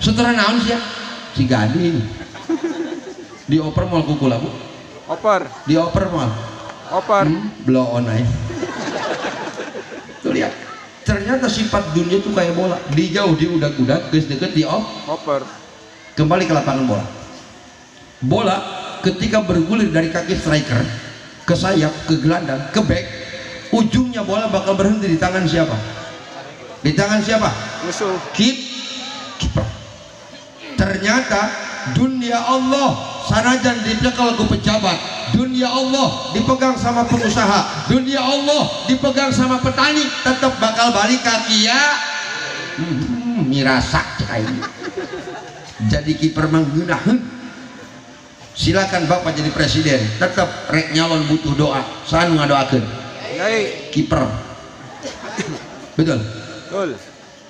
Setelah naon sih ya? Si Gading dioper mal kuku labu. Oper. Dioper mal. Oper. Blow on aja. Tuh lihat. Ternyata sifat dunia itu kayak bola. Di jauh di udak-udak, geus deket di Oper. Kembali ke lapangan bola. Bola ketika bergulir dari kaki striker ke sayap, ke gelandang, ke back, ujungnya bola bakal berhenti di tangan siapa? Di tangan siapa? Musuh. Kiper. Ternyata dunia Allah sanajan dipegang ke pejabat, dunia Allah dipegang sama pengusaha, dunia Allah dipegang sama petani, tetap bakal balik kaki ya. Mirasak ini. Jadi kiper menggunakan. Silakan Bapak jadi presiden, tetap rek nyalon butuh doa. Sanu ngadoakeun. Kiper. Betul. Betul.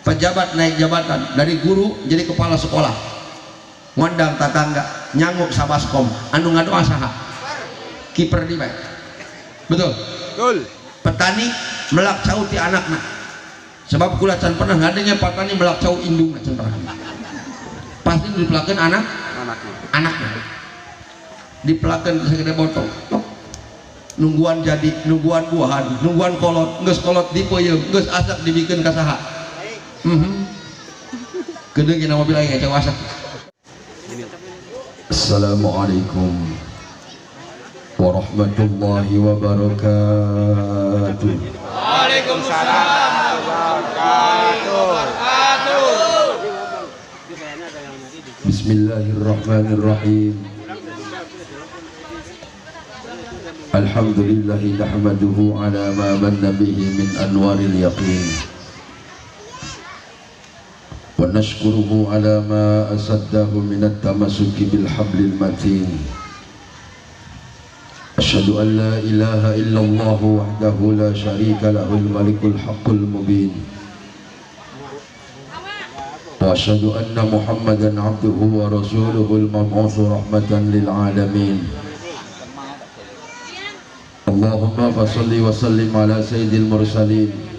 Pejabat naik jabatan dari guru jadi kepala sekolah, ngundang tetangga nyanguk sabaskom anu ngadoa saha kiper di bae. Betul. Betul. Petani melak cau ti anakna sebab kula can pernah ngadengnya petani melak cau indungna can pernah pasti dipelakeun anaknya dipelakeun segede botol nungguan jadi nungguan buahan nungguan kolot geus kolot dipeuyeum geus asak dibikeun ka saha. Kedeng nama bilang ya cewek asak. Assalamualaikum warahmatullahi wabarakatuh. Waalaikumsalam wabarakatuh. Bismillahirrahmanirrahim. Alhamdulillahi nahmaduhu ala ma manna bihi min anwaril yaqin. ونشكره على ما أسده من التمسك بالحبل المتين. أشهد أن لا إله إلا الله وحده لا شريك له الملك الحق المبين. وأشهد أن محمدا عبده ورسوله المبعوث رحمة للعالمين. اللهم فصل وسلم على سيد المرسلين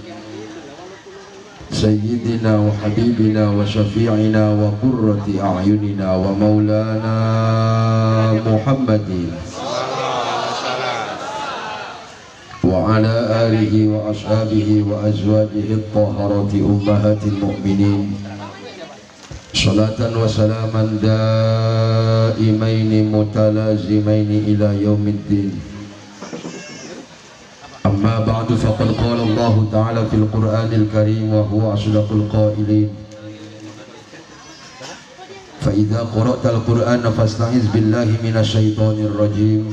سيدنا وحبيبنا وشفيعنا وقرة أعيننا ومولانا محمد وعلى آله وأصحابه وأزواجه الطاهرات أمهات المؤمنين صلاة وسلاما دائمين متلازمين إلى يوم الدين. أما بعد فقد قال الله تعالى في القرآن الكريم وهو أصدق القائلين فإذا قرأت القرآن فاستعذ بالله من الشيطان الرجيم.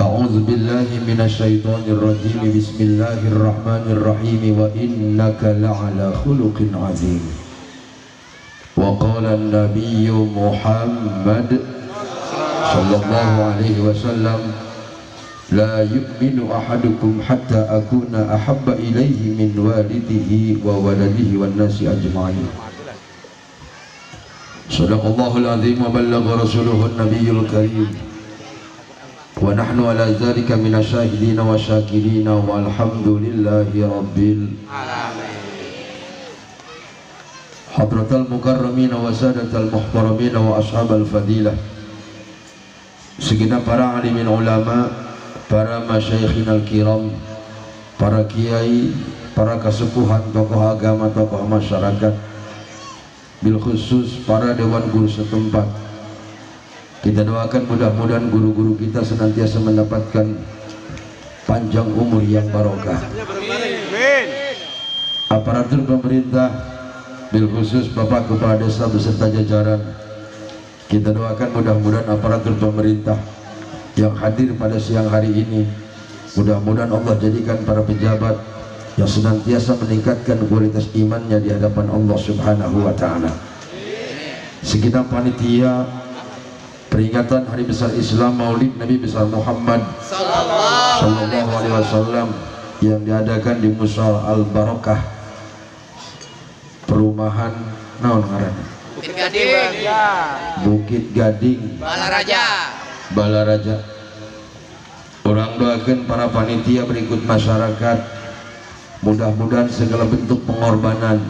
أعوذ بالله من الشيطان الرجيم. بسم الله الرحمن الرحيم. وإنك لعلى خلق عظيم. وقال النبي محمد صلى الله عليه وسلم لا يؤمن أحدكم حتى أكون أحب إليه من والده وولده والناس أجمعين. صدق الله العظيم وبلغ رسوله النبي الكريم ونحن على ذلك من الشاهدين والشاكرين والحمد لله رب العالمين. حضرة المكرمين وسادة المحترمين وأصحاب الفضيلة segenap para alimin ulama, para masyayikhin al-kiram, para kiai, para kesepuhan, tokoh agama, tokoh masyarakat, bil khusus para dewan guru setempat. Kita doakan mudah-mudahan guru-guru kita senantiasa mendapatkan panjang umur yang barokah. Aparatur pemerintah, bil khusus Bapak Kepala Desa beserta jajaran, kita doakan mudah-mudahan aparatur pemerintah yang hadir pada siang hari ini, mudah-mudahan Allah jadikan para pejabat yang senantiasa meningkatkan kualitas imannya di hadapan Allah Subhanahu wa Ta'ala. Segenap panitia peringatan Hari Besar Islam Maulid Nabi besar Muhammad Sallallahu Alaihi Wasallam yang diadakan di Musala Al Barakah, perumahan naon ngaranna? Bukit Gading, Balaraja. Orang doakan para panitia berikut masyarakat, mudah-mudahan segala bentuk pengorbanan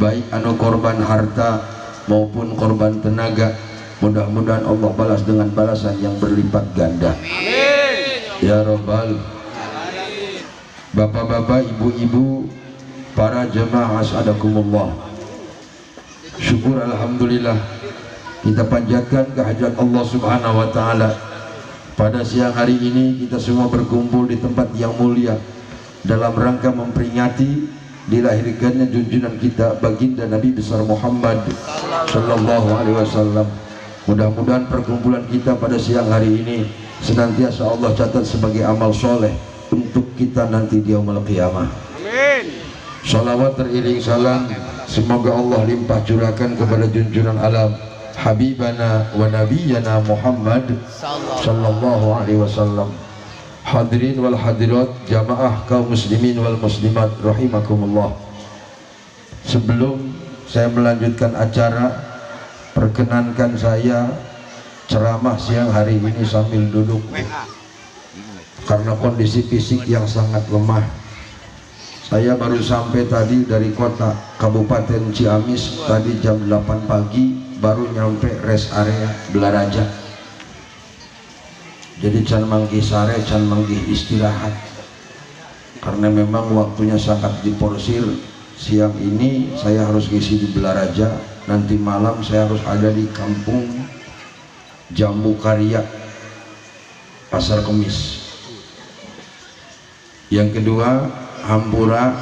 baik anu korban harta maupun korban tenaga, mudah-mudahan Allah balas dengan balasan yang berlipat ganda. Amin. Ya Rabbal. Bapak-bapak, ibu-ibu, para jemaah as'adakumullah, syukur alhamdulillah kita panjatkan kehadirat Allah subhanahu wa ta'ala. Pada siang hari ini kita semua berkumpul di tempat yang mulia dalam rangka memperingati dilahirkannya junjungan kita baginda Nabi besar Muhammad sallallahu alaihi wasallam. Mudah-mudahan perkumpulan kita pada siang hari ini senantiasa Allah catat sebagai amal soleh untuk kita nanti di yaumul qiyamah. Amin. Salawat teriring salam semoga Allah limpah curahkan kepada junjungan alam Habibana wa Nabiyana Muhammad sallallahu alaihi wasallam. Hadirin wal hadirat, jamaah kaum muslimin wal muslimat rahimakumullah. Sebelum saya melanjutkan acara, perkenankan saya ceramah siang hari ini sambil duduk karena kondisi fisik yang sangat lemah. Saya baru sampai tadi dari kota Kabupaten Ciamis tadi jam 8 pagi, baru nyampe rest area Belaraja. Jadi can manggih sare, can manggih istirahat karena memang waktunya sangat diporsir. Siang ini saya harus ngisi di Belaraja, nanti malam saya harus ada di kampung Jambu Karya, Pasar Kemis. Yang kedua, hampura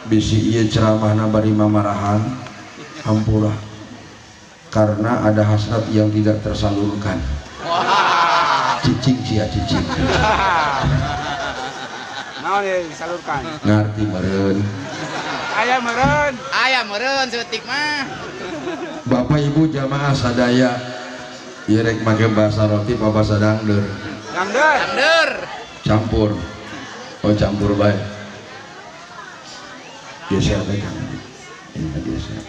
bisi ieu ceramah bari mamarahan hampura karena ada hasrat yang tidak tersalurkan. Cicing cia cicing. Naon disalurkan? Ngarti meureun. Aya meureun seutik mah. Bapak Ibu jamaah sadaya, ieu rek make bahasa roti apa bahasa dangdeur? Dangdeur. Campur. Oh campur bae. Geser teh kan. Ini geser.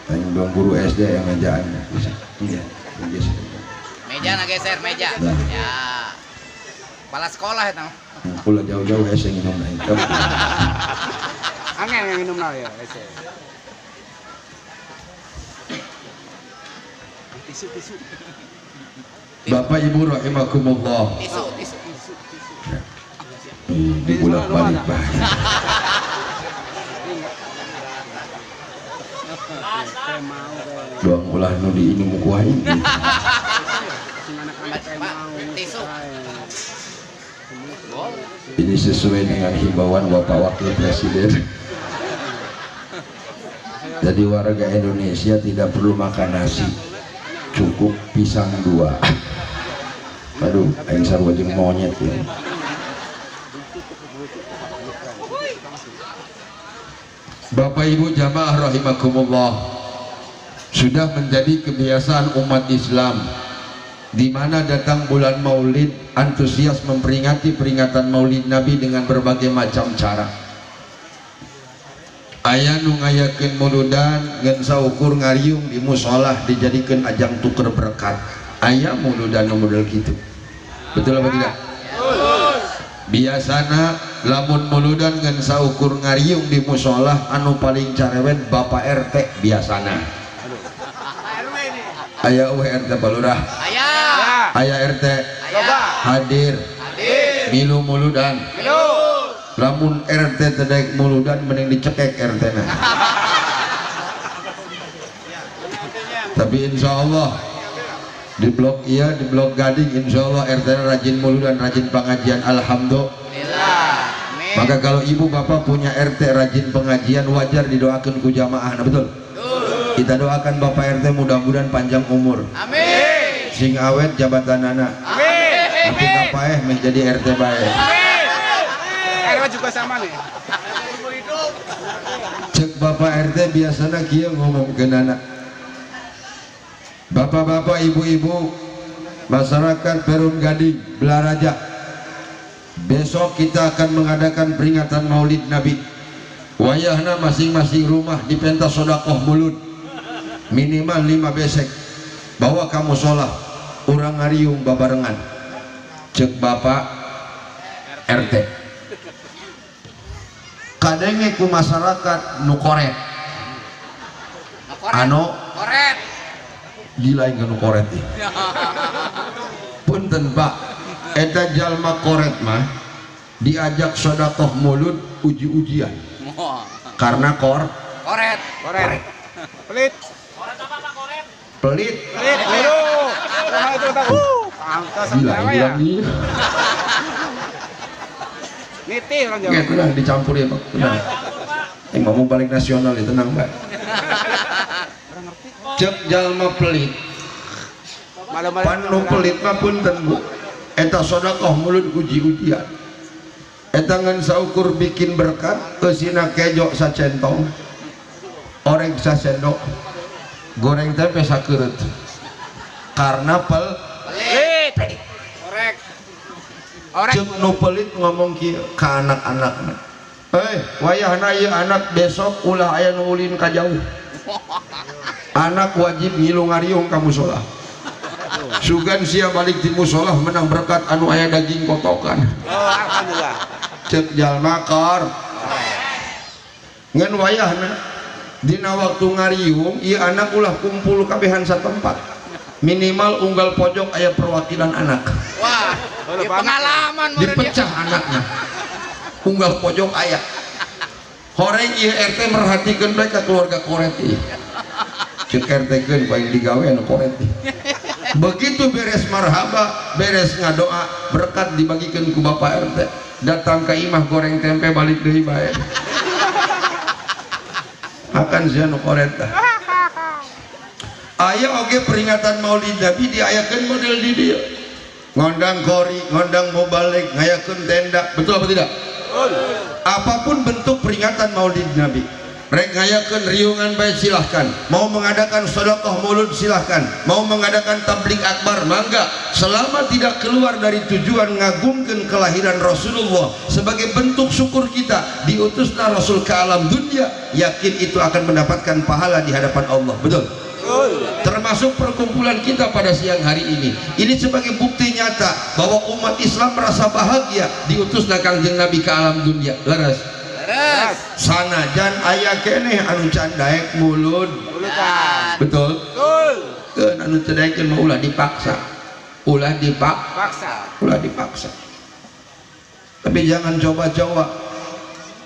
Tanya dong guru SD yang ngajaannya. Bisa. Iya, geser. Meja na geser meja. Ya. Kepala sekolah eta. Pula jauh-jauh hese nginum na itu. Angin yang minum ya hese. Tisu. Bapak Ibu rahimakumullah. Tisu. Di bulan balik bah. Doang ulah nu di ini mukuah ini. Tisu. Ini sesuai dengan himbauan Bapak Wakil Presiden. Jadi warga Indonesia tidak perlu makan nasi, cukup pisang 2. Aduh, aing sarua jeung monyet ya. Bapak Ibu jamaah rahimakumullah, sudah menjadi kebiasaan umat Islam di mana datang bulan Maulid antusias memperingati peringatan Maulid Nabi dengan berbagai macam cara. Aya nu ngayakeun mauludan ngan saukur ngariung di musholah dijadikan ajang tuker berkat. Aya mauludan nu model kitu. Betul apa tidak? Biasana lamun mauludan ngan saukur ngariung di musholah anu paling carewet Bapak RT biasana. Aya RT Balurah. Aya RT hadir milu muludan. Lamun RT tedek muludan mending dicekek RT na. Tapi insya Allah di blok iya, di blok Gading insya Allah RT rajin muludan, rajin pengajian, alhamdulillah. Maka kalau ibu bapak punya RT rajin pengajian, wajar didoakan ku jamaah. Nah, betul. Kita doakan Bapak RT mudah-mudahan panjang umur. Amin. Sing awet jabatan anak. Amin. Tapi kapaeh menjadi RT baik. Amin. Juga sama nih. Cek Bapak RT biasanya kieu ngomong ke anak. Bapak-bapak, ibu-ibu, masyarakat Perum Gading, Belaraja. Besok kita akan mengadakan peringatan Maulid Nabi. Wayahna masing-masing rumah dipentas sodakoh mulut. Minimal 5 besek. Bawa kamu sholat urang ngariung babarengan. Cek Bapak RT. Kadenge ku masyarakat nu korek Ano Koret. gila yang anu koret nih. Punten Pak, eta jalma koret mah diajak sodakoh mulut uji-ujian karena Koret. Pelit. pelit. Aduh. Sama itu tahu. Pantas Gila Jawa ya. bilang iya. Nitih orang Jawa. Oke, tenang dicampur ya Pak, tenang. Mau balik nasional ya, tenang Pak. Cek jalma pelit. Malam-malam. Panu pelit mah punten Bu. Eta sodakoh mulut uji-ujian. Eta ngan saukur bikin berkat keusina kejo sacentong. Oreng sasendok. Goreng tempe sakeut. Karena Pelit. Korek. Orek. cek nu pelit ngomong kieu ka anak-anakna. Wayahna ieu anak besok ulah aya nu ulin ka jauh. Anak wajib ngilu ngariung ka musola. Sugan sia balik di musola menang berkat anu aya daging kotokan. Oh, alhamdulillah. Cek jalma kor ngan wayahna dina waktu ngariung ieu anak ulah kumpul kabehan satempat. Minimal unggal pojok aya perwakilan anak. Wah, ini pengalaman meureun dia. Dipecah anaknya. Unggal pojok aya. Horeng ieu RT merhatikeun bae ka keluarga koret ieu. Cek RT keun paling digawe anu koret ieu. Begitu beres marhaba, beres ngadoa, berkat dibagikeun ku Bapak RT. Datang ke imah goreng tempe balik deui bae. Akan sia nu koret tah. Aya oge peringatan Maulid Nabi diayakeun model di dieu. Ngondang kori, ngondang mubalik, ngayakeun tenda, betul apa tidak? Apapun bentuk peringatan Maulid Nabi, rek ngayakeun riungan bae silahkan, mau mengadakan sedekah maulud silahkan, mau mengadakan tablik akbar mangga, selama tidak keluar dari tujuan ngagungkeun kelahiran Rasulullah sebagai bentuk syukur kita diutusna Rasul ke alam dunia, yakin itu akan mendapatkan pahala di hadapan Allah. Betul? Termasuk perkumpulan kita pada siang hari ini sebagai bukti nyata bahwa umat Islam merasa bahagia diutusna Kangjeng Nabi ke alam dunia. Leres sanajan aya keneh anu can daek mulut. Betul? Keun anu teu daekeun mah ulah dipaksa. Ulah dipaksa. Tapi jangan coba-coba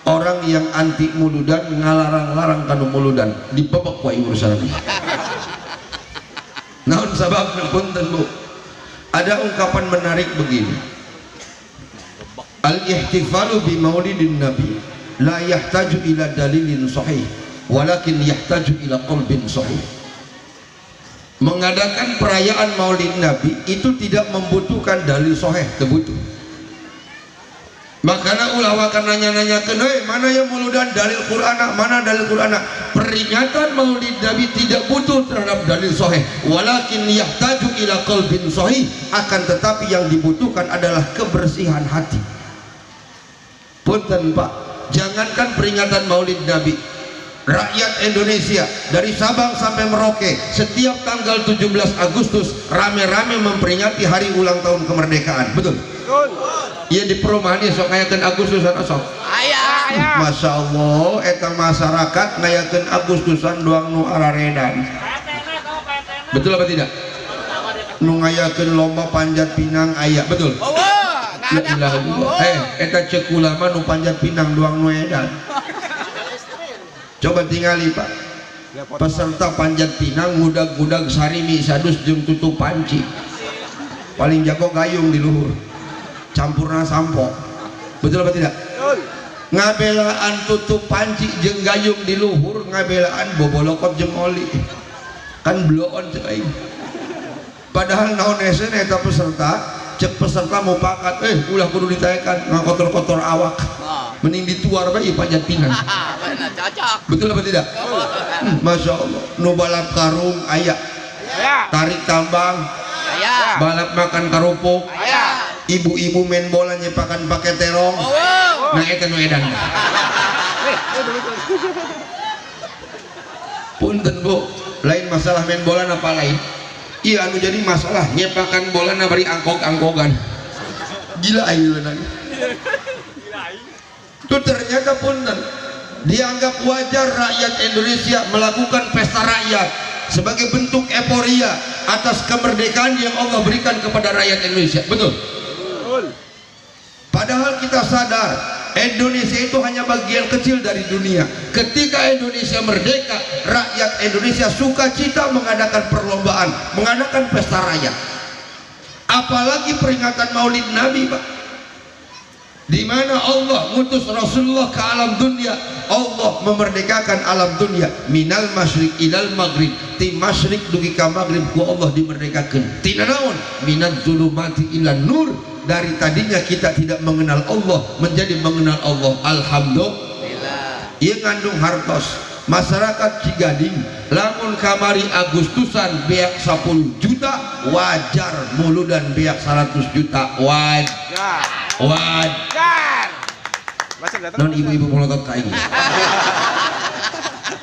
orang yang anti muludan ngalarang-larang kanu muludan dibebek wae urusan. Naon sababna punten Bu? Ada ungkapan menarik begini. Al-ihtifalu bi maulidin nabi la yahtaju ila dalilin sahih walakin yahtaju ila qalbin sahih. Mengadakan perayaan maulid nabi itu tidak membutuhkan dalil sahih, kebutuh. Makanya ulama kan nanya-nanyakeun, mana yang muludan dalil Quran, mana dalil Quran? Peringatan maulid nabi tidak butuh terhadap dalil sahih, walakin yahtaju ila qalbin sahih, akan tetapi yang dibutuhkan adalah kebersihan hati. Punten Pak, jangankan peringatan maulid nabi, rakyat Indonesia dari Sabang sampai Merauke setiap tanggal 17 Agustus rame-rame memperingati hari ulang tahun kemerdekaan. Betul? Iya, di perumahan ya sok ngayakeun Agustusan sok. Aya. Masya Allah, eta masyarakat ngayakeun Agustusan doang nu araredan. Betul apa tidak? Nu ngayakeun lomba panjat pinang aya, betul? Eta ceuk ulama nu panjat pinang doang nu edan. Coba tingali Pak, peserta panjat pinang ngudag-ngudag sarimi sadus jeung tutup panci, paling jago gayung di luhur, campurna sampo. Betul apa tidak? Ngabelaan tutup panci jeung gayung di luhur, ngabelaan bobolokot jeung oli, kan bloon cek aing. Padahal naon esen eta peserta, cek peserta mau pakat, ulah kudu ditaekan ngakotor-kotor awak, mending dituar bae panjat pinang. Cocok. Betul apa tidak? Masya Allah. Nu balap karung aya, tarik tambang Aya. balap makan karupuk, ibu-ibu main bola nyepakan pakai terong. Nah eta nu edan. Punten Bu, lain masalah main bola apa lain? Iya anu jadi masalah nyepakan bola na bari angkog-angkogan. Gila ayeuna. Itu ternyata punten Dianggap wajar rakyat Indonesia melakukan pesta rakyat sebagai bentuk euforia atas kemerdekaan yang Allah berikan kepada rakyat Indonesia. Betul? Padahal kita sadar Indonesia itu hanya bagian kecil dari dunia. Ketika Indonesia merdeka, rakyat Indonesia sukacita mengadakan perlombaan, mengadakan pesta rakyat. Apalagi peringatan Maulid Nabi, Pak, di mana Allah ngutus Rasulullah ke alam dunia. Allah memerdekakan alam dunia minal masyriq ilal maghrib, ti masyriq dugi ka maghrib ku Allah dimerdekakan. Tina naon? Minaz zulumati ilan nur, dari tadinya kita tidak mengenal Allah menjadi mengenal Allah. Alhamdulillah. Ieu ngandung hartos. Masyarakat Cigading lamun kamari Agustusan beak 10 juta wajar, muludan beak 100 juta wajar. Non ibu-ibu melotot kain.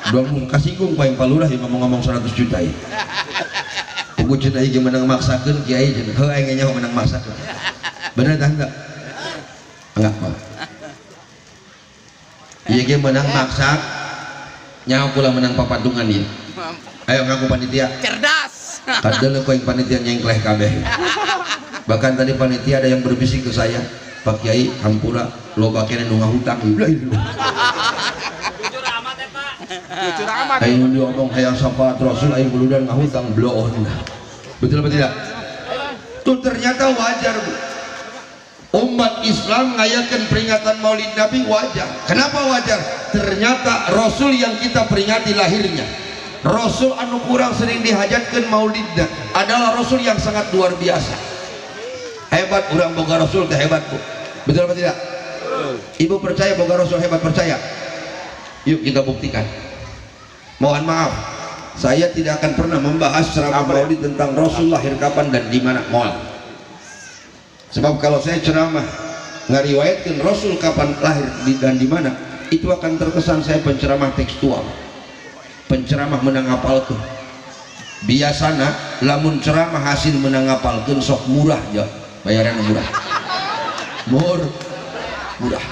Dong kasinggung paling palurah yang ngomong-ngomong 100 juta ya. Ugu cenah ieu menang maksakeun kiai cenah. Heuh aing nya menang maksakeun. Bener tah enggak? Enggak, Pak. Ieu ge menang maksa nyawa pula menang papatungan ieu. Ayo ngaku panitia. Cerdas. Kadang ku aing panitia nyengkleh kabeh. Bahkan tadi panitia ada yang berbisik ke saya, Pak Kiai, hampura loba kene nu ngahutang. Jujur amat ya, Pak. Jujur amat. Ayo diomong hayang syafaat Rasul ayo buludan ngahutang bloon. Betul apa tidak? Tuh ternyata wajar, Bu. Umat Islam ngayakan peringatan Maulid Nabi wajar. Kenapa wajar? Ternyata Rasul yang kita peringati lahirnya, Rasul anu kurang sering dihajatkan maulidnya adalah Rasul yang sangat luar biasa. Hebat orang boga Rasul teh hebat, Bu. Betul apa tidak? Ibu percaya boga Rasul hebat? Percaya? Yuk kita buktikan. Mohon maaf, saya tidak akan pernah membahas ceramah maulid tentang Rasul lahir kapan dan di mana. Mohon. Sebab kalau saya ceramah ngariwayatkan Rasul kapan lahir dan di mana, itu akan terkesan saya penceramah tekstual, penceramah menang ngapalkeun. Biasana lamun ceramah hasil menang ngapalkeun sok murah ya, bayaran murah. Murah.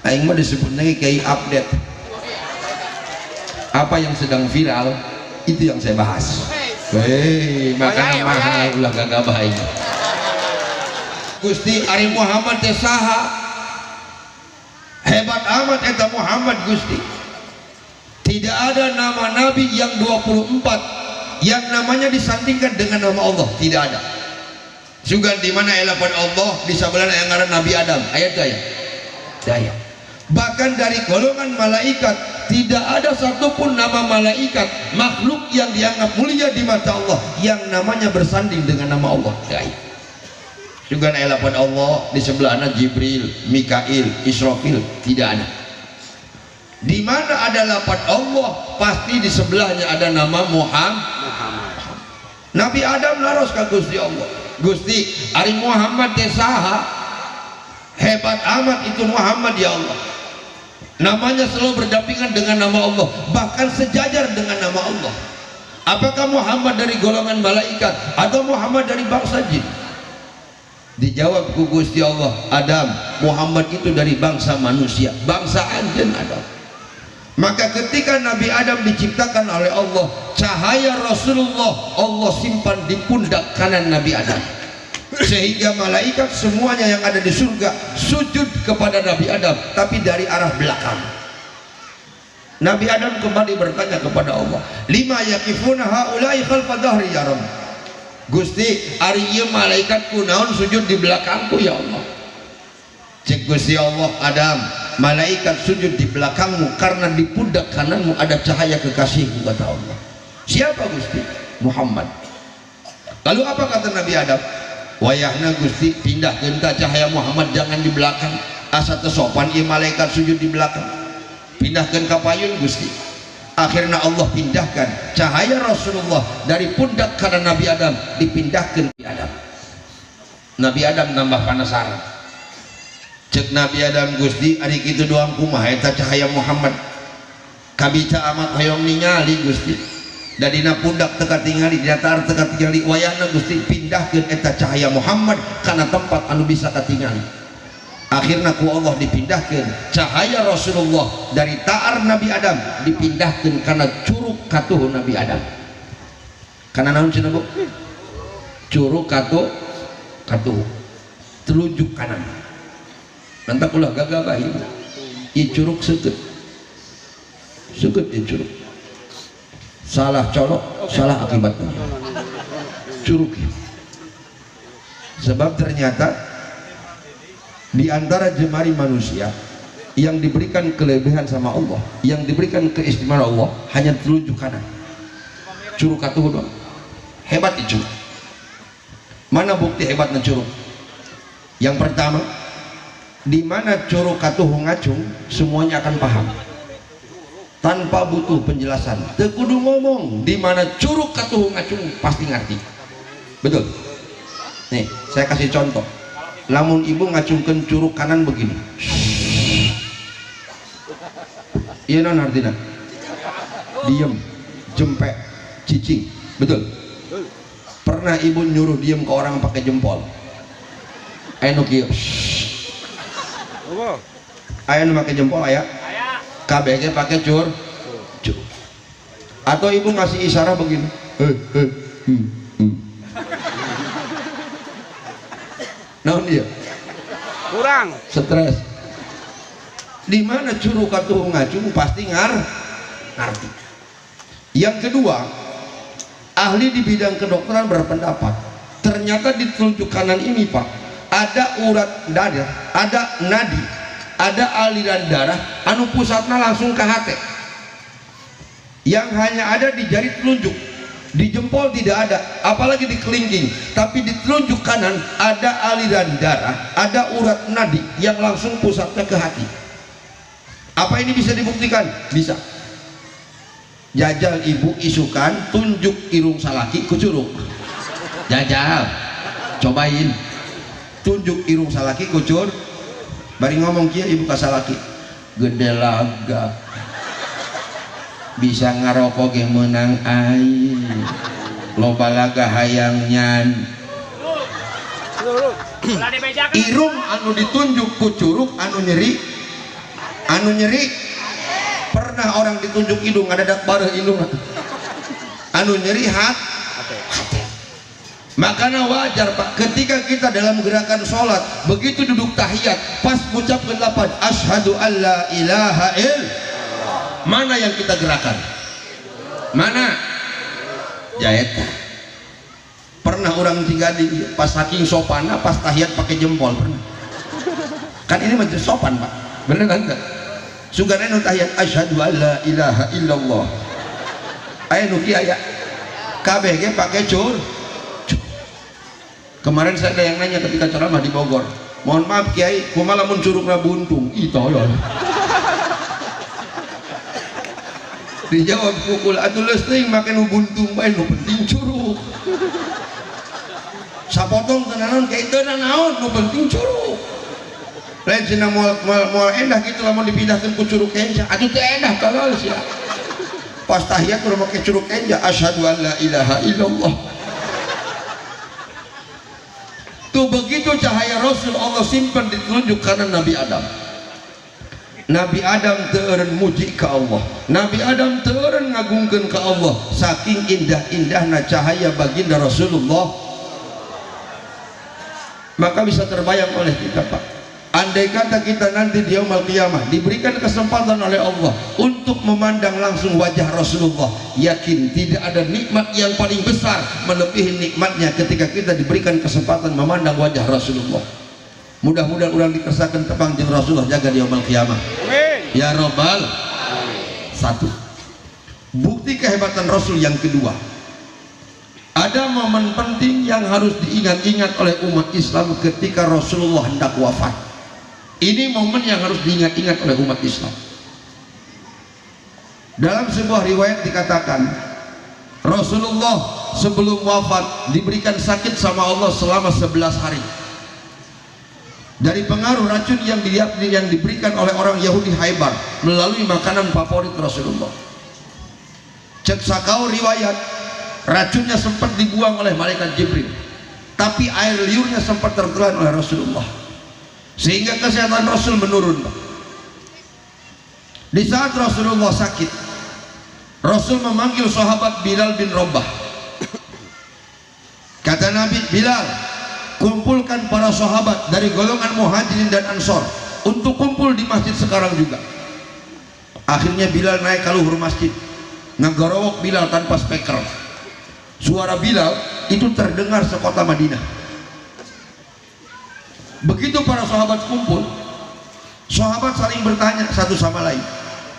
Aing mah disebutnya kayak update. Apa yang sedang viral itu yang saya bahas. Hei, makanya mahal ulah gagabah ini. Gusti Ari Muhammad teh saha? Hebat amat eta Muhammad Gusti. Tidak ada nama nabi yang 24 yang namanya disandingkan dengan nama Allah, tidak ada. Juga di mana elapan Allah di sebelah yang ngaran Nabi Adam, ayat daya. Bahkan dari golongan malaikat tidak ada satupun nama malaikat makhluk yang dianggap mulia di mata Allah yang namanya bersanding dengan nama Allah. Juga elapan Allah di sebelahnya Jibril, Mikail, Israfil, tidak ada. Di mana ada lafaz Allah pasti di sebelahnya ada nama Muhammad. Nabi Adam laros ka Gusti Allah. Gusti Ari Muhammad teh saha? Hebat amat itu Muhammad ya Allah. Namanya selalu berdampingan dengan nama Allah, bahkan sejajar dengan nama Allah. Apakah Muhammad dari golongan malaikat atau Muhammad dari bangsa jin? Dijawab ku Gusti Allah, Adam, Muhammad itu dari bangsa manusia, bangsa anjeun Adam. Maka ketika Nabi Adam diciptakan oleh Allah, cahaya Rasulullah Allah simpan di pundak kanan Nabi Adam, sehingga malaikat semuanya yang ada di surga sujud kepada Nabi Adam, tapi dari arah belakang. Nabi Adam kembali bertanya kepada Allah, lima yakifuna haulai khalfa dhahri ya Rabb. Gusti, ari ieu malaikat kunaon sujud di belakangku ya Allah. Cek Gusti Allah, Adam, malaikat sujud di belakangmu karena di pundak kananmu ada cahaya kekasihku, kata Allah. Siapa Gusti? Muhammad. Lalu apa kata Nabi Adam? Wayahna Gusti pindahkeun ka cahaya Muhammad, jangan di belakang. Asa teu sopan ieu malaikat sujud di belakang. Pindahkeun ka payun Gusti. Akhirnya Allah pindahkan cahaya Rasulullah dari pundak kanan Nabi Adam dipindahkan ke Adam. Nabi Adam nambah penasaran. Cek Nabi Adam, Gusti ari kitu doang kumaha eta cahaya Muhammad? Kabica amat hoyong ningali Gusti. Dadina pundak teka tingali, di datar teka tingali, wayahna Gusti pindahkeun eta cahaya Muhammad kana tempat anu bisa katingali. akhirnya ku Allah dipindahkan cahaya Rasulullah dari ta'ar Nabi Adam dipindahkan karena curug katuh Nabi Adam. Karena naon cenah Bu? Curug katuh telunjuk kanan. Mantap ulah gagal bae. Ieu curug seukeut. Seukeut ieu curug. Salah colok, salah akibatnya. Curug. Sebab ternyata di antara jemari manusia yang diberikan kelebihan sama Allah, yang diberikan keistimewaan Allah hanya telunjuk kanan. Curug katuh doang. Hebat itu. Mana bukti hebatnya curug? Yang pertama, di mana curug katuh ngacung, semuanya akan paham. Tanpa butuh penjelasan. Teu kudu ngomong, di mana curug katuh ngacung pasti ngerti. Betul. Nih, saya kasih contoh. Lamun ibu ngacungkan curug kanan begini, iya non artinya diem, jempek, cicing, betul. Pernah ibu nyuruh diem ke orang pakai jempol, ayo kieu, ayo pakai jempol ayah, KBG pakai cur, atau ibu ngasih isyarat begini, naon dia kurang stres. Di mana curug katuh ngacung pasti ngerti. Yang kedua, ahli di bidang kedokteran berpendapat ternyata di telunjuk kanan ini Pak ada urat darah, ada nadi, ada aliran darah anu pusatnya langsung ke hati, yang hanya ada di jari telunjuk. Di jempol tidak ada, apalagi di kelingking. Tapi di telunjuk kanan ada aliran darah, ada urat nadi yang langsung pusatnya ke hati. Apa ini bisa dibuktikan? Bisa. Jajal ibu isukan tunjuk irung salaki ku curug. Jajal, cobain tunjuk irung salaki ku curug. Bari ngomong kia ibu ka salaki, gede laga bisa ngarokok yang menang air loba laga hayang nyan. Irung anu ditunjuk ku curug anu nyeri pernah orang ditunjuk hidung ada dak bareh hidung anu nyeri hati. Makanya wajar Pak ketika kita dalam gerakan sholat begitu duduk tahiyat pas mengucapkan lapan asyhadu alla ilaha illallah, mana yang kita gerakan? Mana? Jahit. Pernah orang tinggal di pas saking sopannya pas tahiyat pakai jempol pernah. Kan ini macam sopan Pak. Bener kan enggak? Sugana nu tahiyat asyhadu alla ilaha illallah. Aya nu kieu aya. Kabeh ge pakai cur. Kemarin saya ada yang nanya ketika ceramah di Bogor. Mohon maaf Kiai, kumaha lamun curugna buntung? Ih tolol. Dijawab pukul atuh leusteung make nu buntung bae nu penting curug. Sapotong tenanan kayak itu naon nu penting curug. Lain cenah moal endah gitu lamun dipindahkeun ku curug enja. Atuh teu endah tolol sia. Pas tahiyat kudu make curug enja asyhadu an la ilaha illallah. Tuh begitu cahaya Rasul Allah simpan di telunjuk kanan Nabi Adam. Nabi Adam teureun muji ke Allah, Nabi Adam teureun ngagungkeun ke Allah saking indah-indahna cahaya baginda Rasulullah. Maka bisa terbayang oleh kita Pak, andai kata kita nanti di yaumul qiyamah diberikan kesempatan oleh Allah untuk memandang langsung wajah Rasulullah, yakin tidak ada nikmat yang paling besar melebihi nikmatnya ketika kita diberikan kesempatan memandang wajah Rasulullah. Mudah-mudahan orang dikersakakan tepang jeung Rasulullah jaga di yaumul qiyamah. Amin. Ya Rabbal. Satu. Bukti kehebatan Rasul yang kedua. Ada momen penting yang harus diingat-ingat oleh umat Islam ketika Rasulullah hendak wafat. Ini momen yang harus diingat-ingat oleh umat Islam. Dalam sebuah riwayat dikatakan Rasulullah sebelum wafat diberikan sakit sama Allah selama 11 hari. Dari pengaruh racun yang diberikan oleh orang Yahudi Khaybar melalui makanan favorit Rasulullah. Cek sakau riwayat, racunnya sempat dibuang oleh malaikat Jibril, tapi air liurnya sempat tertelan oleh Rasulullah. sehingga kesehatan Rasul menurun, Pak. Di saat Rasulullah sakit, Rasul memanggil sahabat Bilal bin Rabah. Kata Nabi, Bilal, kumpulkan para sahabat dari golongan Muhajirin dan Ansor untuk kumpul di masjid sekarang juga. Akhirnya Bilal naik ke luhur masjid, ngegorowok Bilal tanpa speaker. Suara Bilal itu terdengar sekota Madinah. Begitu para sahabat kumpul, sahabat saling bertanya satu sama lain,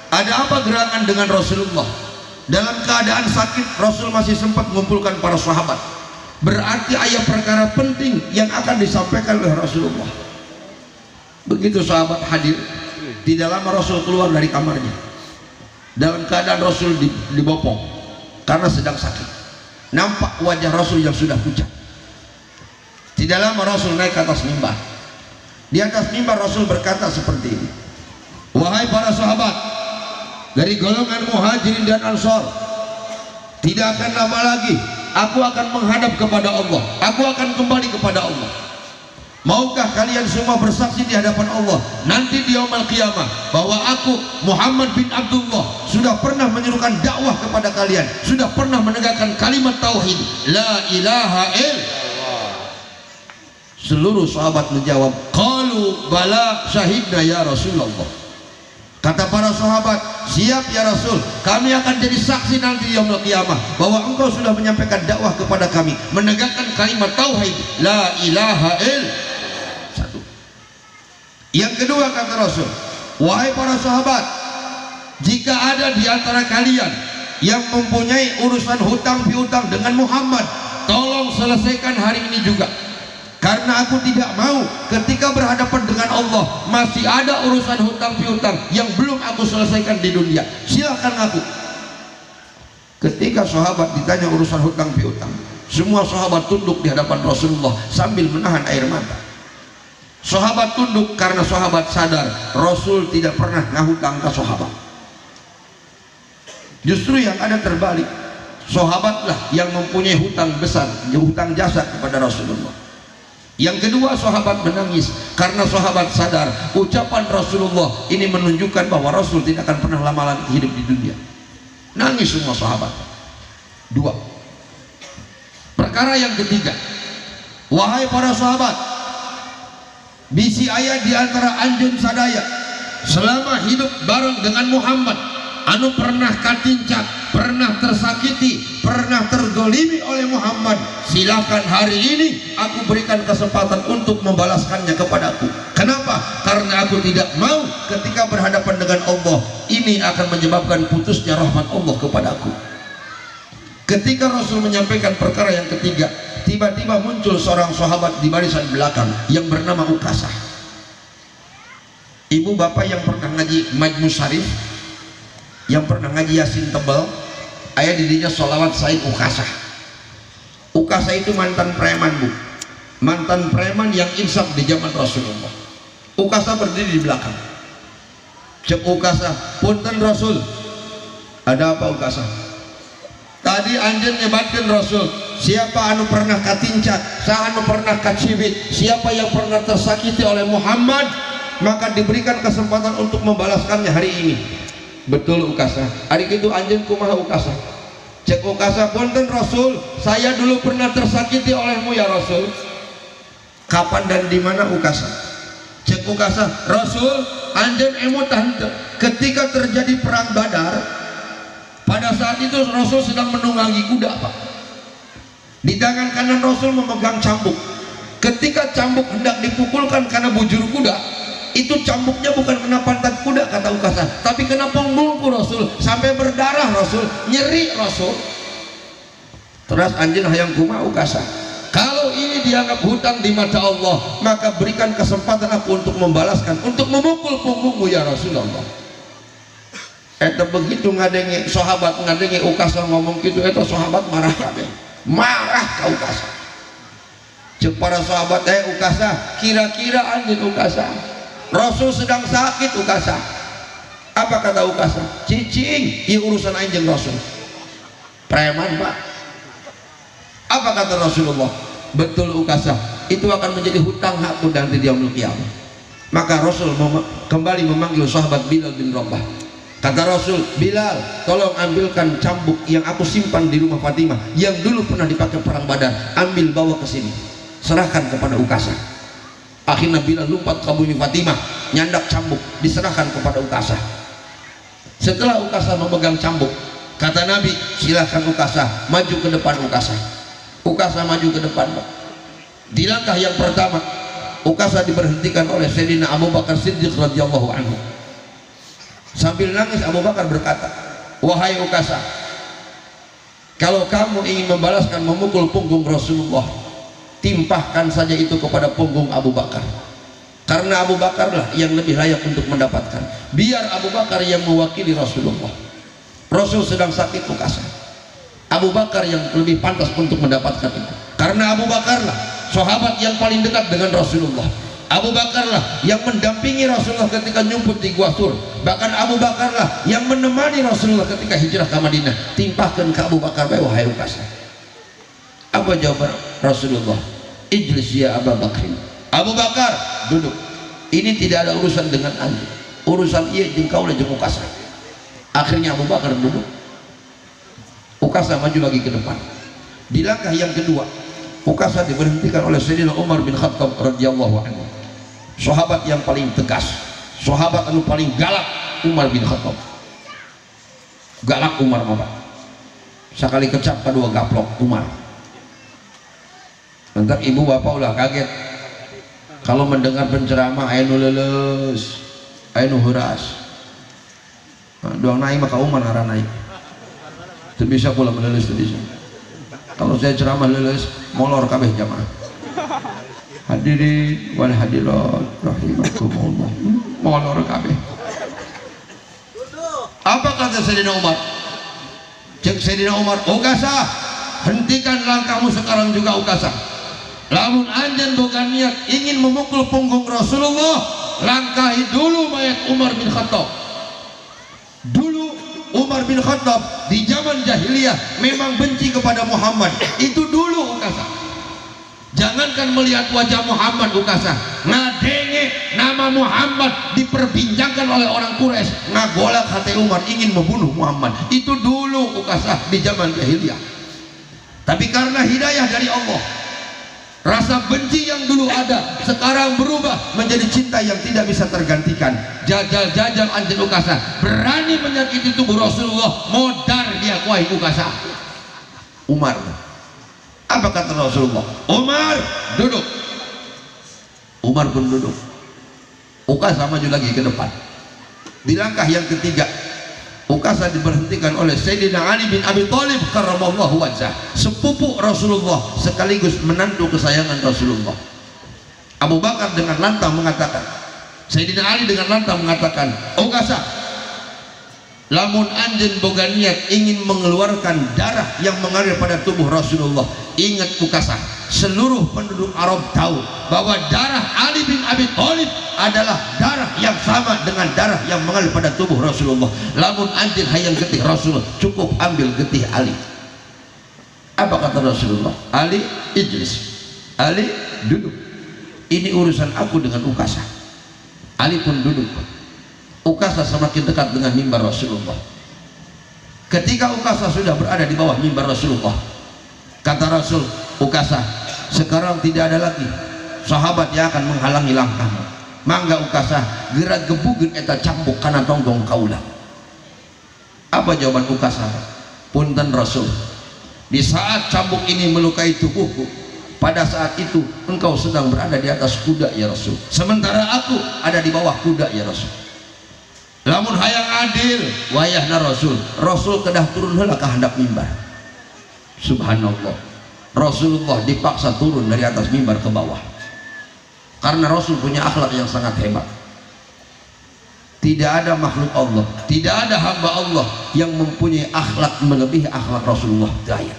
ada apa gerangan dengan Rasulullah? Dalam keadaan sakit, Rasul masih sempat mengumpulkan para sahabat. Berarti ada perkara penting yang akan disampaikan oleh Rasulullah. Begitu sahabat hadir, tidak lama Rasul keluar dari kamarnya. Dalam keadaan Rasul dibopong karena sedang sakit. Nampak wajah Rasul yang sudah pucat. Tidak lama Rasul naik ke atas mimbar. Di atas mimbar Rasul berkata seperti ini, wahai para sahabat dari golongan Muhajirin dan Ansor, tidak akan lama lagi aku akan menghadap kepada Allah, aku akan kembali kepada Allah. Maukah kalian semua bersaksi di hadapan Allah nanti di yaumul qiyamah bahwa aku Muhammad bin Abdullah sudah pernah menyerukan dakwah kepada kalian, sudah pernah menegakkan kalimat tauhid la ilaha illallah. Seluruh sahabat menjawab, qalu bala syahidna ya Rasulullah. Kata para sahabat, siap ya Rasul, kami akan jadi saksi nanti di yaumul qiyamah bahwa engkau sudah menyampaikan dakwah kepada kami, menegakkan kalimat tauhid la ilaha illallah. Satu. Yang kedua kata Rasul, wahai para sahabat, jika ada di antara kalian yang mempunyai urusan hutang piutang dengan Muhammad, tolong selesaikan hari ini juga. Karena aku tidak mau ketika berhadapan dengan Allah masih ada urusan hutang piutang yang belum aku selesaikan di dunia. Silakan aku. Ketika sahabat ditanya urusan hutang piutang, semua sahabat tunduk di hadapan Rasulullah sambil menahan air mata. Sahabat tunduk karena sahabat sadar Rasul tidak pernah ngahutang ke sahabat. Justru yang ada terbalik, sahabatlah yang mempunyai hutang besar, hutang jasa kepada Rasulullah. Yang kedua, sahabat menangis karena sahabat sadar ucapan Rasulullah ini menunjukkan bahwa Rasul tidak akan pernah lama lagi hidup di dunia. Nangis semua sahabat. Dua. Perkara yang ketiga, wahai para sahabat, bisi ayat di antara anjeun sadaya selama hidup bareng dengan Muhammad anu pernah katincak, pernah tersakiti, pernah tergolimi oleh Muhammad, silakan hari ini aku berikan kesempatan untuk membalaskannya kepadaku. Kenapa? Karena aku tidak mau ketika berhadapan dengan Allah ini akan menyebabkan putusnya rahmat Allah kepadaku. Ketika Rasul menyampaikan perkara yang ketiga, tiba-tiba muncul seorang sahabat di barisan belakang yang bernama Ukasah. Ibu bapak yang pernah ngaji Majmu Syarif, yang pernah ngaji Yasin tebal, ayah didinya sholawat Said Ukasah. Ukasah itu mantan preman, Bu, mantan preman yang insaf di zaman Rasulullah. Ukasah berdiri di belakang. Cek Ukasah, punten Rasul, ada apa Ukasah? Tadi anjen nyebatkan Rasul, siapa anu pernah katincat, sa anu pernah kacibit, siapa yang pernah tersakiti oleh Muhammad, maka diberikan kesempatan untuk membalaskannya hari ini. Betul Ukasah. Hari itu anjen kumaha Ukasah? Cek Ukasah, punten Rasul, saya dulu pernah tersakiti olehmu ya Rasul. Kapan dan di mana Ukasah? Cek Ukasah, Rasul, anjen emu tante ketika terjadi perang Badar. Pada saat itu Rasul sedang menunggangi kuda, Pak. Di tangan kanan Rasul memegang cambuk. Ketika cambuk hendak dipukulkan karena bujur kuda, itu cambuknya bukan kena pantat kuda kata Ukasah, tapi kena punggungku Rasul, sampai berdarah Rasul, nyeri Rasul. Terus anjing hayang kuma Ukasah, kalau ini dianggap hutang di mata Allah, maka berikan kesempatan aku untuk membalaskan, untuk memukul punggungmu ya Rasulullah. Eta begitu ngadengi sahabat, ngadengi Ukasah ngomong gitu, eta sahabat marah kabeh, marah ka Ukasah. Cek para sahabat, Ukasah, kira-kira anjing Ukasah, Rasul sedang sakit Ukasah. Apa kata Ukasah? Cicing, ini urusan anjing Rasul. Preman, Pak. Apa kata Rasulullah? Betul Ukasah, itu akan menjadi hutang hakku nanti di yaumul qiyamah. Maka Rasul kembali memanggil sahabat Bilal bin Rabah. Kata Rasul, Bilal, tolong ambilkan cambuk yang aku simpan di rumah Fatimah yang dulu pernah dipakai perang Badar, ambil bawa ke sini, serahkan kepada Ukasha. Akhirnya Bilal lompat ke bumi Fatimah, nyandak cambuk, diserahkan kepada Ukasha. Setelah Ukasha memegang cambuk, kata Nabi, silahkan Ukasha maju ke depan. Ukasha maju ke depan. Di langkah yang pertama, Ukasha diberhentikan oleh Sayyidina Abu Bakar Siddiq radhiyallahu anhu. Sambil nangis Abu Bakar berkata, wahai Ukasha, kalau kamu ingin membalaskan memukul punggung Rasulullah, timpahkan saja itu kepada punggung Abu Bakar, karena Abu Bakarlah yang lebih layak untuk mendapatkan. Biar Abu Bakar yang mewakili Rasulullah. Rasul sedang sakit, Ukasha, Abu Bakar yang lebih pantas untuk mendapatkan itu, karena Abu Bakarlah sahabat yang paling dekat dengan Rasulullah. Abu Bakarlah yang mendampingi Rasulullah ketika nyumput di Gua Thur. Bahkan Abu Bakarlah yang menemani Rasulullah ketika hijrah ke Madinah. Timpahkan ke Abu Bakar, wahai Ukasha. Apa jawaban Rasulullah? Ijlis ya Abu Bakrin. Abu Bakar, duduk. Ini tidak ada urusan dengan anda, urusan ia jeung kaulah jeung Ukasha. Akhirnya Abu Bakar duduk, Ukasha maju lagi ke depan. Di langkah yang kedua, Ukasha diberhentikan oleh Sayyidina Umar bin Khattab radhiyallahu anhu. Sahabat yang paling tegas, sahabat anu paling galak, Umar bin Khattab. Galak Umar apa? Sekali kecap kedua gaplok Umar. Entar ibu bapak ulah kaget kalau mendengar penceramah anu leles, anu huras. Nah, doang naik maka Umar arah naik. Teu bisa pula meleles teu bisa. Kalau saya ceramah leles, molor kabeh jamaah. Hadirin wal hadirat rahimakumullah, molor kabeh. Apa kata Sayyidina Umar? Cek Sayyidina Umar, Ukasha, hentikan langkahmu sekarang juga Ukasha. Lamun anjen boga niat ingin memukul punggung Rasulullah, langkahi dulu mayat Umar bin Khattab. Dulu Umar bin Khattab di zaman jahiliyah memang benci kepada Muhammad. Itu dulu Ukasha. Jangankan melihat wajah Muhammad, Ukasha, ngadenge nama Muhammad diperbincangkan oleh orang Quraisy, ngagolak hati Umar ingin membunuh Muhammad. Itu dulu Ukasha di zaman jahiliyah. Tapi karena hidayah dari Allah, rasa benci yang dulu ada sekarang berubah menjadi cinta yang tidak bisa tergantikan. Jajal-jajal anjen Ukasha berani menyakiti tubuh Rasulullah, modar dia kuai Ukasha. Umar, apa kata Rasulullah? Umar, duduk. Umar pun duduk. Ukasha maju lagi ke depan. Di langkah yang ketiga, Ukasha diberhentikan oleh Sayyidina Ali bin Abi Thalib karramallahu wajhah, sepupu Rasulullah sekaligus menantu kesayangan Rasulullah. Abu Bakar dengan lantang mengatakan, Sayyidina Ali dengan lantang mengatakan, Ukasha, lamun anjen boga niat ingin mengeluarkan darah yang mengalir pada tubuh Rasulullah, ingat Ukasha, seluruh penduduk Arab tahu bahwa darah Ali bin Abi Thalib adalah darah yang sama dengan darah yang mengalir pada tubuh Rasulullah. Lamun anjen hayang getih Rasul, cukup ambil getih Ali. Apa kata Rasulullah? Ali, ijlis. Ali, duduk. Ini urusan aku dengan Ukasha. Ali pun duduk. Ukasha semakin dekat dengan mimbar Rasulullah. Ketika Ukasha sudah berada di bawah mimbar Rasulullah, kata Rasul, Ukasha, sekarang tidak ada lagi sahabat yang akan menghalangi langkahmu. Mangga Ukasha, gerak gebugeun eta cambuk kana tonggong kaula. Apa jawaban Ukasha? Punten Rasul, di saat cambuk ini melukai tubuhku, pada saat itu engkau sedang berada di atas kuda ya Rasul, sementara aku ada di bawah kuda ya Rasul. Lamun hayang adil wayahna Rasul, Rasul kedah turun heula ka handap mimbar. Subhanallah, Rasulullah dipaksa turun dari atas mimbar ke bawah karena Rasul punya akhlak yang sangat hebat. Tidak ada makhluk Allah, tidak ada hamba Allah yang mempunyai akhlak melebihi akhlak Rasulullah. Daya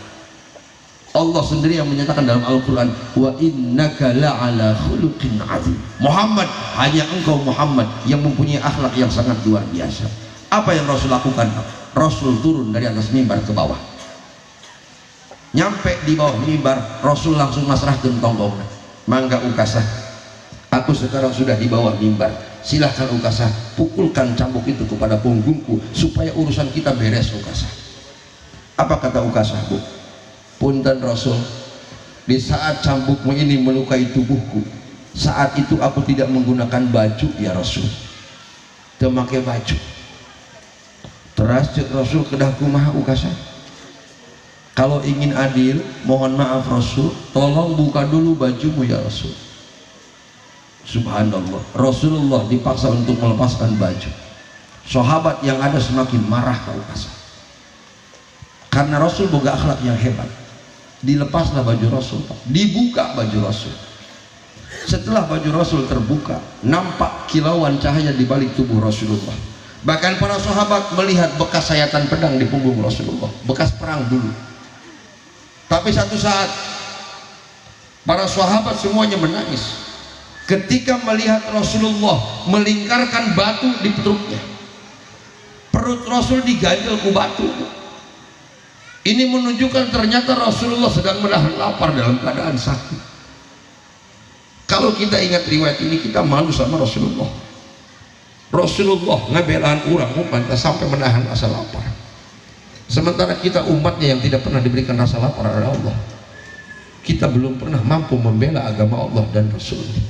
Allah sendiri yang menyatakan dalam Al-Quran, wa innaka la'ala khuluqin azim. Muhammad, hanya engkau Muhammad yang mempunyai akhlak yang sangat luar biasa. Apa yang Rasul lakukan? Rasul turun dari atas mimbar ke bawah. Nyampe di bawah mimbar, Rasul langsung masrahkeun tonggongna. Mangga Ukasha, Aku sekarang sudah di bawah mimbar. Silahkan Ukasah, pukulkan cambuk itu kepada punggungku supaya urusan kita beres Ukasah. Apa kata Ukasah, Bu? Punten Rasul, di saat cambukmu ini melukai tubuhku, saat itu aku tidak menggunakan baju ya Rasul. Memakai baju. Teras cek Rasul kedah kumaha Ukasah. Kalau ingin adil, mohon maaf Rasul, tolong buka dulu bajumu ya Rasul. Subhanallah, Rasulullah dipaksa untuk melepaskan baju. Sahabat yang ada semakin marah ke Ukasah. Karena Rasul boga akhlak yang hebat. Dilepaslah baju Rasul, dibuka baju Rasul. Setelah baju Rasul terbuka, nampak kilauan cahaya di balik tubuh Rasulullah. Bahkan para sahabat melihat bekas sayatan pedang di punggung Rasulullah, bekas perang dulu. Tapi satu saat para sahabat semuanya menangis ketika melihat Rasulullah melingkarkan batu di perutnya. Perut Rasul diganjel ku batu. Ini menunjukkan ternyata Rasulullah sedang menahan lapar dalam keadaan sakit. Kalau kita ingat riwayat ini, kita malu sama Rasulullah. Rasulullah ngabelaan orang umat sampai menahan rasa lapar. Sementara kita umatnya yang tidak pernah diberikan rasa lapar oleh Allah. Kita belum pernah mampu membela agama Allah dan Rasulnya.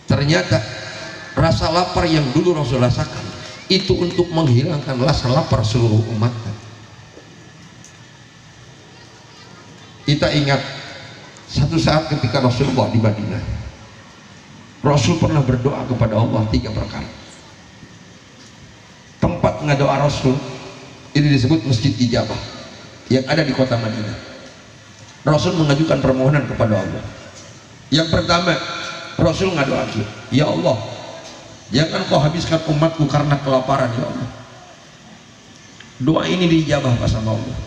Ternyata rasa lapar yang dulu Rasul rasakan itu untuk menghilangkan rasa lapar seluruh umatnya. Kita ingat satu saat ketika Rasulullah di Madinah, Rasul pernah berdoa kepada Allah 3 perkara. Tempat ngadoa Rasul ini disebut Masjid Ijabah yang ada di kota Madinah. Rasul mengajukan permohonan kepada Allah. Yang pertama, Rasul ngadoa, ya Allah, jangan kau habiskan umatku karena kelaparan ya Allah. Doa ini diijabah sama Allah,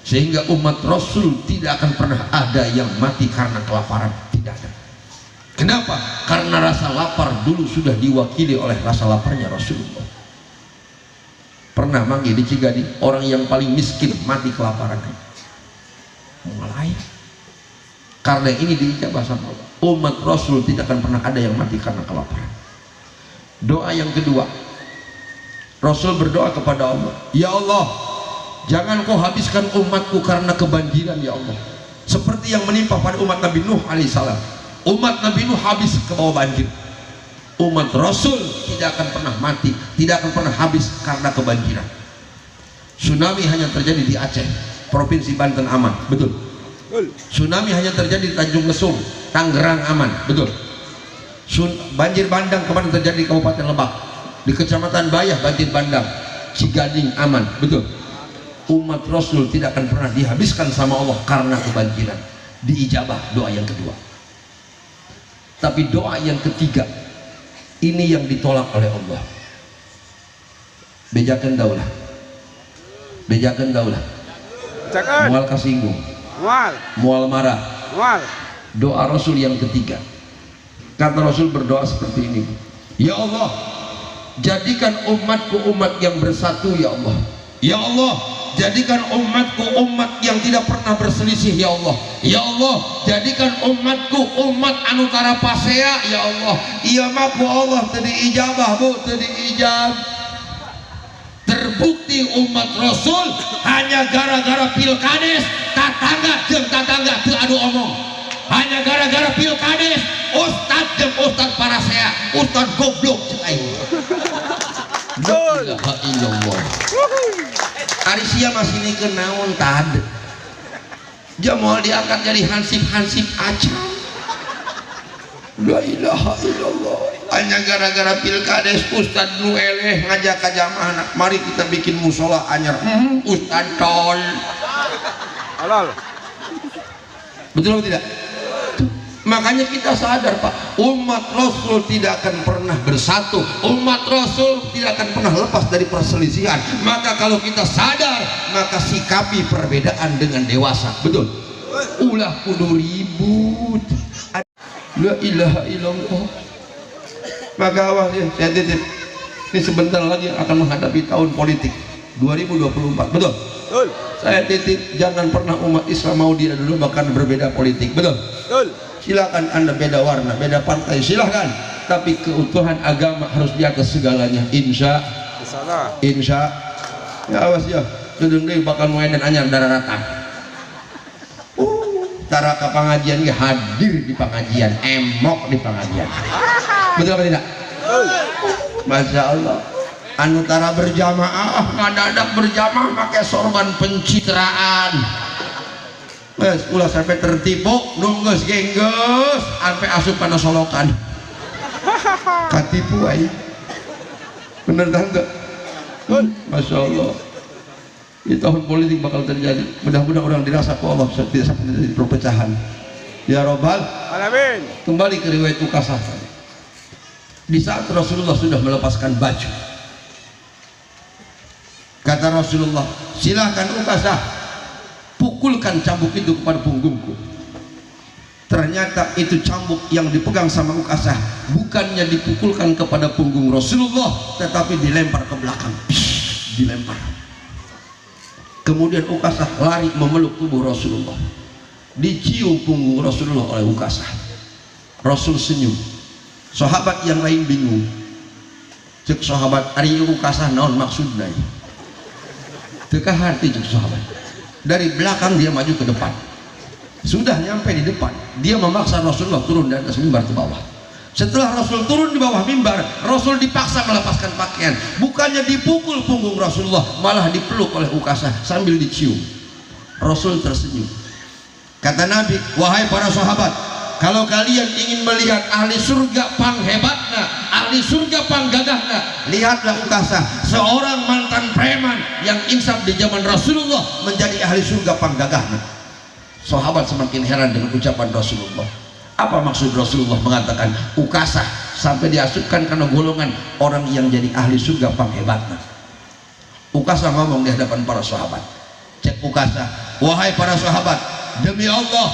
sehingga umat Rasul tidak akan pernah ada yang mati karena kelaparan. Tidak ada. Kenapa? Karena rasa lapar dulu sudah diwakili oleh rasa laparnya Rasulullah. Pernah manggil di Cigadi orang yang paling miskin mati kelaparan. Mulai karena ini diijabah sama Allah, umat Rasul tidak akan pernah ada yang mati karena kelaparan. Doa yang kedua, Rasul berdoa kepada Allah, ya Allah, jangan kau habiskan umatku karena kebanjiran ya Allah, seperti yang menimpa pada umat Nabi Nuh alaihissalam. Umat Nabi Nuh habis ke bawah banjir. Umat Rasul tidak akan pernah mati, tidak akan pernah habis karena kebanjiran. Tsunami hanya terjadi di Aceh, Provinsi Banten aman, betul. Tsunami hanya terjadi di Tanjung Lesung, Tangerang aman, betul. Banjir bandang kemarin terjadi di Kabupaten Lebak, di Kecamatan Bayah banjir bandang, Cigading aman, betul. Umat Rasul tidak akan pernah dihabiskan sama Allah karena kebanjiran. Diijabah doa yang kedua. Tapi doa yang ketiga ini yang ditolak oleh Allah. Bejakan daulah, bejakan daulah, mual kasinggung, mual marah. Doa Rasul yang ketiga, kata Rasul berdoa seperti ini, ya Allah, jadikan umatku umat yang bersatu ya Allah. Ya Allah, jadikan umatku umat yang tidak pernah berselisih ya Allah. Ya Allah, jadikan umatku umat anu tarapasea ya Allah. Iya maku Allah tadi ijabah bu, tadi ijab. Terbukti umat Rasul hanya gara-gara pilkades tatangga jeung tatangga teu adu omong. Hanya gara-gara pilkades ustad jeung ustad parasea, ustad goblok cek aing. La ilaha illallah. Arisia masih ini kenaon tad. Dia mau diangkat jadi hansip-hansip aja. La ilaha illallah. Hanya gara-gara pilkades ustad nu eleh ngajak ka jamaah, mari kita bikin musola anyar. Ustad tol. Halal. Betul atau tidak? Makanya kita sadar Pak, umat Rasul tidak akan pernah bersatu, umat Rasul tidak akan pernah lepas dari perselisihan. Maka kalau kita sadar, maka sikapi perbedaan dengan dewasa. Betul? Ulah kudu ribut. La ilaha illallah. Maka awas ya, saya titip, ini sebentar lagi akan menghadapi tahun politik 2024. Betul? Betul. Saya titip, jangan pernah umat Islam mau dia dulu bahkan berbeda politik. Betul? Betul. Silakan Anda beda warna, beda partai, silakan. Tapi keutuhan agama harus di atas segalanya. Insya ya awas ya. Tudung deui bakal muedan anyar dararatan. Tara ke pengajian ge hadir di pengajian, emok di pengajian. Betul apa tidak? Masya Allah. Anu tara berjamaah ngadadak berjamaah pakai sorban pencitraan. Wes ulah sampai tertipu nunggus gengges sampai asup kana solokan. Katipu aja. Bener tak enggak? Masya Allah. Di tahun politik bakal terjadi. Mudah-mudahan orang dirasa ku Allah tidak sampai terjadi perpecahan. Ya Rabbal Alamin. Kembali ke riwayat Ukasah. Di saat Rasulullah sudah melepaskan baju, kata Rasulullah, silahkan Ukasah, pukulkan cambuk itu kepada punggungku. Ternyata itu cambuk yang dipegang sama Ukasah bukannya dipukulkan kepada punggung Rasulullah, tetapi dilempar ke belakang. Dilempar. Kemudian Ukasah lari memeluk tubuh Rasulullah. Dicium punggung Rasulullah oleh Ukasah. Rasul senyum. Sahabat yang lain bingung. Cek sahabat, ari Ukasah naon maksudnya? Teu kaharti cek sahabat. Dari belakang dia maju ke depan. Sudah nyampe di depan, dia memaksa Rasulullah turun dari atas mimbar ke bawah. Setelah Rasul turun di bawah mimbar, Rasul dipaksa melepaskan pakaian. Bukannya dipukul punggung Rasulullah, malah dipeluk oleh Ukasah sambil dicium. Rasul tersenyum. Kata Nabi, wahai para sahabat, kalau kalian ingin melihat ahli surga panghebatna, ahli surga panggagahna, lihatlah Ukasah, seorang mantan preman yang insaf di zaman Rasulullah menjadi ahli surga panggagahna. Sahabat semakin heran dengan ucapan Rasulullah. Apa maksud Rasulullah mengatakan Ukasah sampai diasupkan karena golongan orang yang jadi ahli surga panghebatna? Ukasah ngomong di hadapan para sahabat. Cek Ukasah, wahai para sahabat, demi Allah,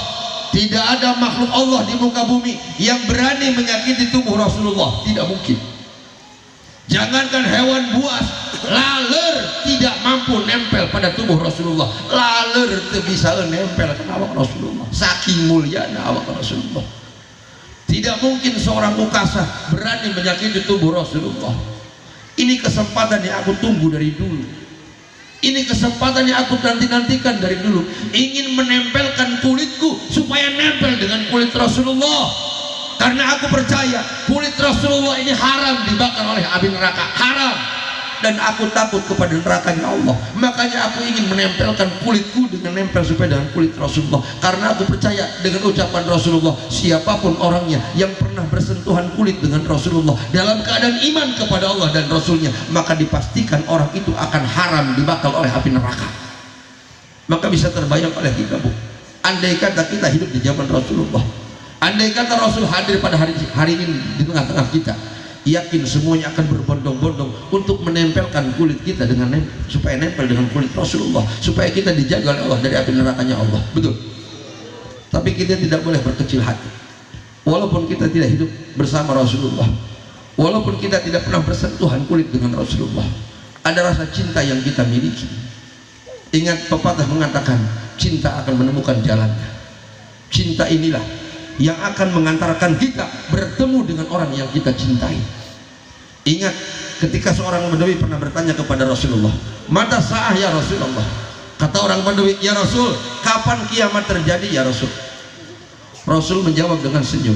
tidak ada makhluk Allah di muka bumi yang berani menyakiti tubuh Rasulullah. Tidak mungkin. Jangankan hewan buas, laler tidak mampu nempel pada tubuh Rasulullah. Laler tidak bisa nempel ke awak Rasulullah. Saking mulianya awak Rasulullah. Tidak mungkin seorang Ukasah berani menyakiti tubuh Rasulullah. Ini kesempatan yang aku tunggu dari dulu. Ini kesempatan yang aku nanti-nantikan dari dulu. Ingin menempelkan kulitku supaya nempel dengan kulit Rasulullah. Karena aku percaya kulit Rasulullah ini haram dibakar oleh api neraka. Haram. Dan aku takut kepada nerakanya Allah. Makanya aku ingin menempelkan kulitku dengan nempel supaya dengan kulit Rasulullah. Karena aku percaya dengan ucapan Rasulullah, siapapun orangnya yang pernah bersentuhan kulit dengan Rasulullah dalam keadaan iman kepada Allah dan Rasulnya, maka dipastikan orang itu akan haram dibakar oleh api neraka. Maka bisa terbayang oleh kita, Bu, andai kata kita hidup di zaman Rasulullah, andai kata Rasul hadir pada hari ini di tengah-tengah kita, yakin semuanya akan berbondong-bondong untuk menempelkan kulit kita dengan supaya nempel dengan kulit Rasulullah, supaya kita dijaga oleh Allah dari api nerakanya Allah. Betul. Tapi kita tidak boleh berkecil hati. Walaupun kita tidak hidup bersama Rasulullah, walaupun kita tidak pernah bersentuhan kulit dengan Rasulullah, ada rasa cinta yang kita miliki. Ingat pepatah mengatakan, cinta akan menemukan jalannya. Cinta inilah yang akan mengantarkan kita bertemu dengan orang yang kita cintai. Ingat ketika seorang Badawi pernah bertanya kepada Rasulullah, mata sa'ah ya Rasulullah. Kata orang Badawi, ya Rasul, kapan kiamat terjadi ya Rasul? Rasul menjawab dengan senyum,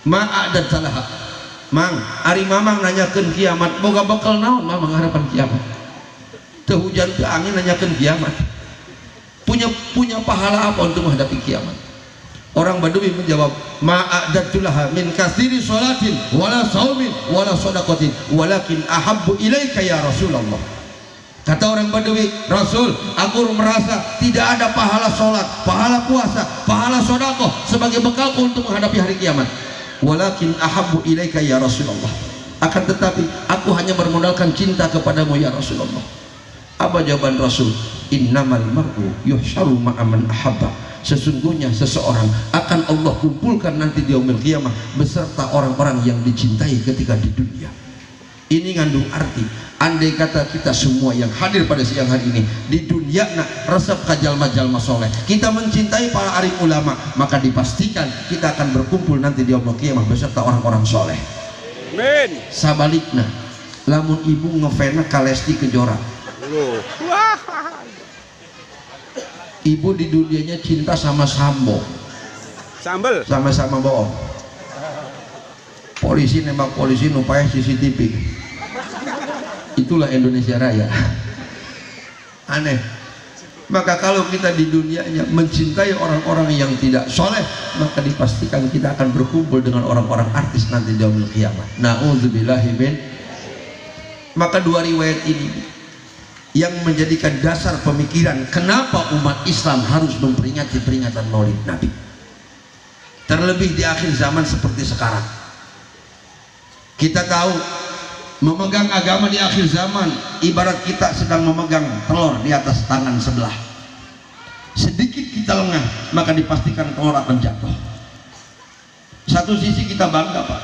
ma'adat salaha. Mang, ari mamang nanyakeun kiamat, boga bekal naon mamang harapan kiamat? Teu hujan teu angin nanyakeun kiamat. Punya pahala apa untuk menghadapi kiamat? Orang Badui menjawab, ma'adatullaha min katsiri sholatin wala saumin wala shadaqatin walakin ahabbu ilaika ya Rasulullah. Kata orang Badui, Rasul, aku merasa tidak ada pahala sholat, pahala puasa, pahala sedekah sebagai bekalku untuk menghadapi hari kiamat. Walakin ahabbu ilaika ya Rasulullah. Akan tetapi aku hanya bermodalkan cinta kepadamu ya Rasulullah. Apa jawaban Rasul? Innamal mar'u yuhsyaru ma'aman ahabba. Sesungguhnya seseorang akan Allah kumpulkan nanti di yaumil qiyamah beserta orang-orang yang dicintai ketika di dunia. Ini ngandung arti andai kata kita semua yang hadir pada siang hari ini di dunia resep kajal-majal masoleh kita mencintai para alim ulama, maka dipastikan kita akan berkumpul nanti di yaumul qiyamah beserta orang-orang soleh. Amin. Sabalikna lamun ibu ngefana Kalesti Kejora, ibu di dunianya cinta sama Sambo, Sambel. sama-sama bohong. Polisi nembak polisi nupaya CCTV. Itulah Indonesia Raya. Aneh. Maka kalau kita di dunianya mencintai orang-orang yang tidak soleh, maka dipastikan kita akan berkumpul dengan orang-orang artis nanti di yaumul qiyamah. Na'udzubillahi min. Maka dua riwayat ini yang menjadikan dasar pemikiran kenapa umat Islam harus memperingati peringatan Maulid Nabi. Terlebih di akhir zaman seperti sekarang. Kita tahu memegang agama di akhir zaman ibarat kita sedang memegang telur di atas tangan sebelah. Sedikit kita lengah maka dipastikan telur akan jatuh. Satu sisi kita bangga Pak,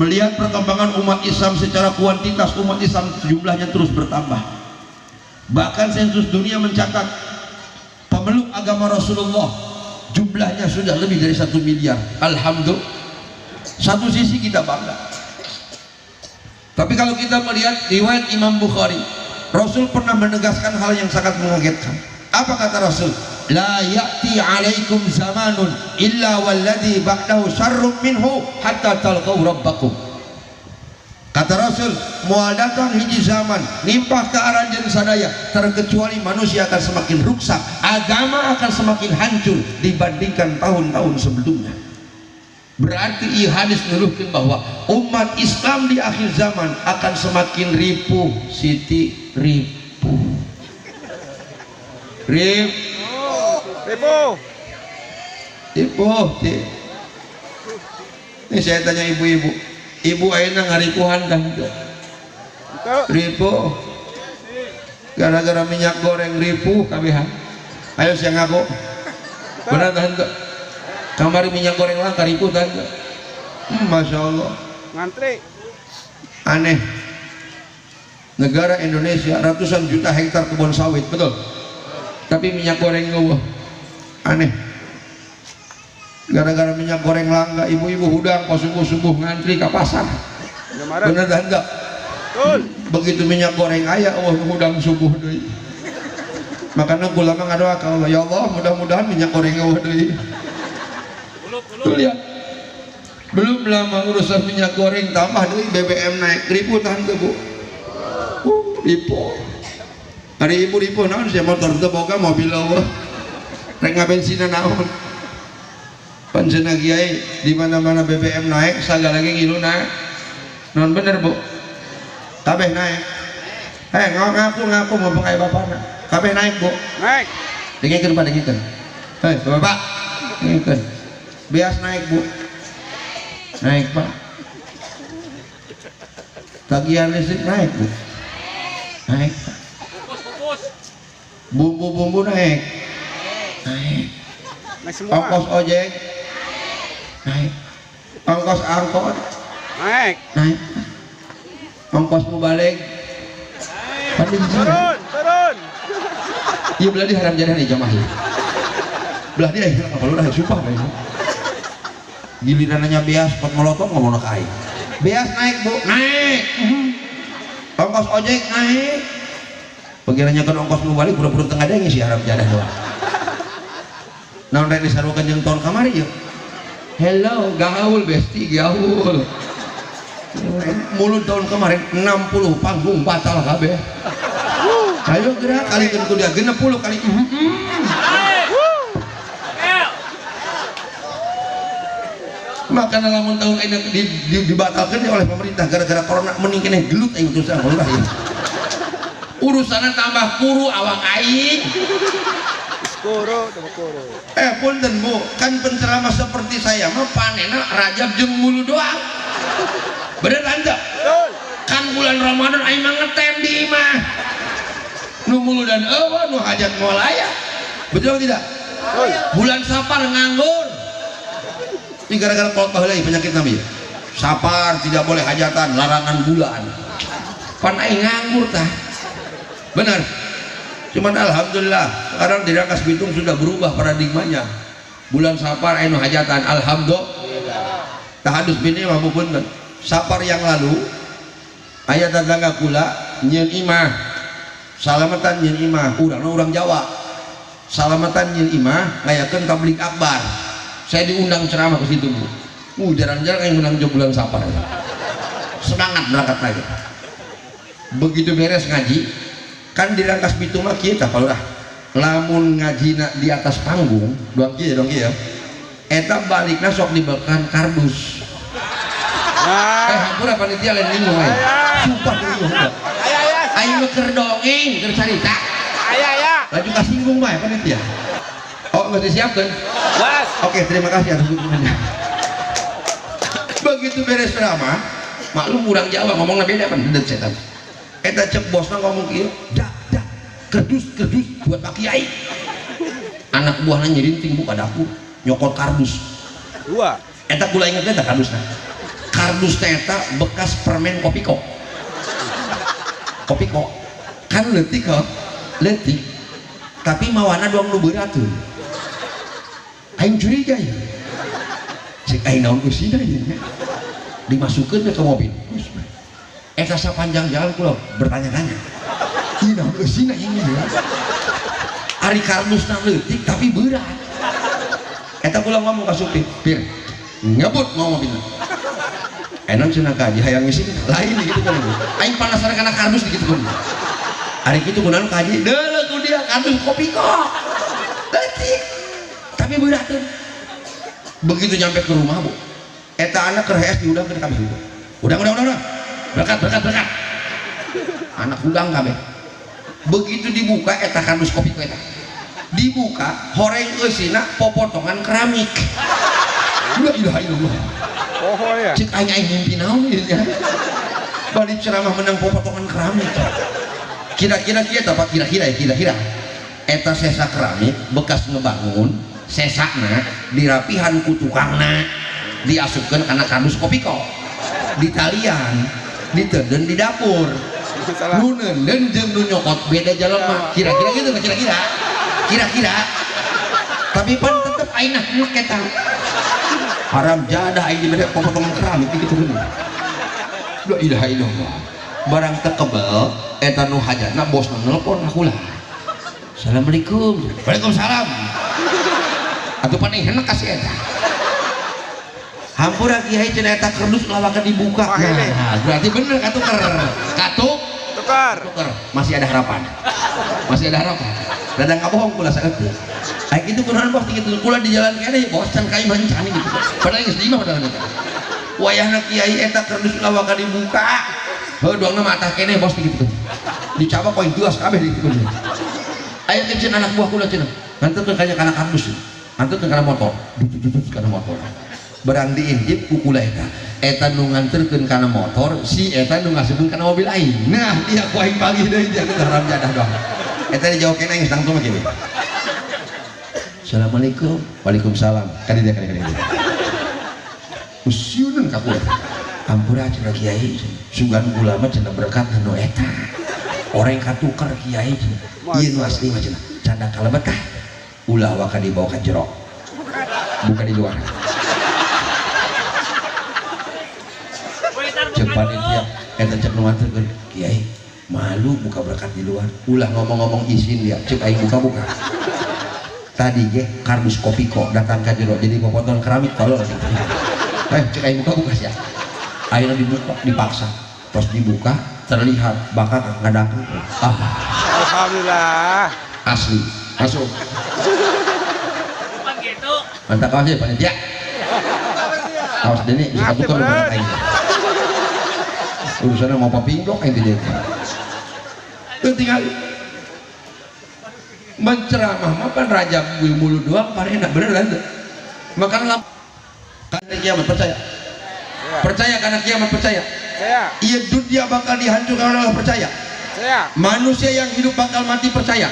melihat perkembangan umat Islam secara kuantitas, umat Islam jumlahnya terus bertambah. Bahkan sensus dunia mencatat pemeluk agama Rasulullah jumlahnya sudah lebih dari 1 miliar. Alhamdulillah. Satu sisi kita bangga. Tapi kalau kita melihat riwayat Imam Bukhari, Rasul pernah menegaskan hal yang sangat mengagetkan. Apa kata Rasul? La ya'ti alaikum zamanun illa walladhi ba'dahu syarrum minhu hatta talqaw rabbakum. Kata Rasul, moal datang hiji zaman nimpah ke aranjeun sadaya, terkecuali manusia akan semakin rusak, agama akan semakin hancur dibandingkan tahun-tahun sebelumnya. Berarti ieu hadis nuduhkeun bahwa umat Islam di akhir zaman akan semakin ripuh, Siti, ripuh. Ripuh. Ini saya tanya ibu-ibu, ibu ayeuna ngaripuhan dah teu? Ripuh. Gara-gara minyak goreng ripuh kabehan. Ayo saya ngaku. Benar tah teu? Kamari minyak goreng langka ripuh tah teu? Masya Allah. Ngantri. Aneh. Negara Indonesia ratusan juta hektar kebun sawit, betul? Tapi minyak goreng eueuh. Aneh. Gara-gara minyak goreng langka, ibu-ibu hudang pas subuh-subuh ngantri ke pasar. Bener dah enggak? Betul. Begitu minyak goreng aya, hudang subuh deui. Makanya ulama ngadoa ka Allah, ya Allah, mudah-mudahan minyak goreng eueuh deui. Tuh lihat. Belum lama urusan minyak goreng tambah deui BBM naik, ribu tahan teu Bu. Ribu. Hari ibu ribu naon sia motor teu boga mobil eueuh. Rek ngabensinan naon. Panjenengan kiai di mana-mana BBM naik, sagala lagi ngilu naik. Non bener Bu. Kabeh naik. Ngaku mau pengai bapakna. Kabeh naik Bu. Naik. Dengikeun Pak, dengikeun. Bapak. Dengikeun. Bias naik Bu. Naik Pak. Tagihan listrik naik Bu. Naik Pak. Bumbu-bumbu naik. Naik. Naik semua. Ongkos ojek naik, ongkos angkot Naik. naik, ongkos mubalik Turun. iya belah di haram jadah nih jamaah belah dia apa lu dah sumpah guys gilirannya bias pot molotov ngomong nak aing bias naik Bu, naik ongkos ojek naik bagiranya kan ongkos mubalik pura-pura tengah dengis si haram jadah doang. Naon rek disarukeun jeung tahun kamari yeuh. Hello, gaul besti gaul. Mulut tahun kemarin 60 panggung batal kabeh. Ayo gerak kali itu dia 60 kali. Makanya lamun tahun ini dibatalkan oleh pemerintah gara-gara corona mending keneh gelut aing utusan Allah ya. Urusanna tambah kuru awak aing. Kuro. Punten Bu, kan penceramah seperti saya mah panena Rajab jeung mulu doang. Bener anda? Kan bulan Ramadan aing mah ngetem di imah. Nu mulu dan eueuh nu hajat moal aya. Betul tidak? Bulan Sapar nganggur. Ini gara-gara kolot baheula penyakit nabi. Sapar tidak boleh hajatan, larangan bulan. pan aing nganggur tah. Benar. Cuman alhamdulillah sekarang di Rangkas Bitung sudah berubah paradigmanya. Bulan Sapar anu hajatan alhamdulillah. Tahadus bini mah punten. Sapar yang lalu aya tetangga kula nyeun imah. Salamatan nyeun imah, urangna urang Jawa. Salamatan nyeun imah ngayakeun tablik akbar. Saya diundang ceramah ke situ, Bu. Jarang-jarang yang menang jog bulan Sapar. Semangat berangkat lagi. Begitu beres ngaji, kan di Rangkas Bitung mah kieu tah Lurah. Lamun ngaji di atas panggung, dong kieu ya. Eta balikna sok dibelkan kardus. Hampura panitia lain minggu we. Sumpah deui. Aing mah keur dongeng, keur carita. Laju kasinggung bae panitia. Oh, nggak disiapkan? Mas. Oke, terima kasih atas dukungannya. Begitu beres ceramah, maklum urang Jawa ngomongnya beda kan, dedet setan. Eta cek bosna ngomong kieu, dak kerdus buat Pak Kiai. Anak buahna nyirinting buka dapur, nyokot kardus. Dua. Eta kula inget eta kardusna. Kardus eta bekas permen Kopiko. Kopiko. Kan leutik kok. Leutik. Tapi mawana doang nu berat tuh. Aing curiga ya. Cek aing naon usina ya. Dimasukkeun ke mobil. Eta sapanjang jalan kula bertanya-tanya. Ieu naon usina ini ya. Ari kardusna leutik tapi berat. Eta kula ngomong ka supir, "Pir, ngebut mau mobilna." Enon cenah ka di hayang ngisi lain gitu kan. Aing penasaran kana kardus gitu kan. Hari kitu kunaon kaji, deuleu ku dia kardus Kopiko. Leutik. Tapi berat tuh. Begitu nyampe ke rumah, Bu. Eta anak kerhees diudangkeun ka ibu. Udang. Berkat. Anak udang kabeh. Begitu dibuka eta kardus Kopiko eta. Dibuka, horeng eusina popotongan keramik. La ilaha illallah. Oh ya. Cik aing mimpi naon ieu nya. Balik ceramah menang popotongan keramik. Kira-kira kieu tah Pak, kira-kira. Eta sesa keramik bekas ngebangun, sesakna dirapihan ku tukangna, diasupkeun kana kardus Kopiko. Di talian, diteuden di dapur. Nu neuneun jeung nu nyokot beda jelema. Kira-kira gitu kan kira-kira. Tapi pan tetep ayeuna nek eta. Haram jadah aing dibere potongan keramik gitu bener. La ilaha illallah. Barang teu kebel eta nu hajatna bosna nelpon aku lah. Assalamualaikum. Waalaikumsalam. Atuh paning henek kasih eta. Hampura Kiai cenah eta kardus lawakan dibuka. Nah, berarti bener katukar. Tukar. Masih ada harapan. Dadang kabohong kula saeutik. Aing kitu kunaon bos kitu kula di jalan kene bos can kai mancan gitu. Padahal geus lima padahal eta. Wayahna Kiai eta kardus lawakan dibuka. Heuh doangna mata kene bos gitu. Dicoba poin 2 kabeh gitu. Aya keun anak buah kula cenah. Nganterkeun kana kardus. Nganterkeun kana motor. Kana motor. Barang diintip ku kula eta nu nganterkeun kana motor, si eta nu ngasupkeun kana mobil aing. Nah, dia ku aing pagi deui dia haram jadah doang. Eta dijawabkeun aing sedang tuh mah kieu. Assalamualaikum. Waalaikumsalam. Kali dia. Usieuneun ka kula. Ampura cenah Kiai, sugan kula mah cenah berkat anu eta. Orang katukar Kiai cenah. Ieu nu asli mah cenah. Canda kalebet kah? Ulah waka dibawa ka jero. Bukan di luar. Cek panitia eta cek nu nganterkeun Kiai malu buka berkat di luar. Ulah ngomong-ngomong izin dia cek aing buka tadi ge kardus Kopiko datang ka jero jadi potongan keramik tolol cek aing buka sia ayeuna dibuka dipaksa terus dibuka terlihat bakal ngadakeun alhamdulillah asli masuk gitu mantap kasih panitia awas dene bisa buka berkat aing urusannya mau papingdok yang tidak tinggal menceramah makan raja mulut doang paling enak bener kan makan karena kiamat percaya karena kiamat percaya iya dunia bakal dihancurkan oleh Allah percaya manusia yang hidup bakal mati percaya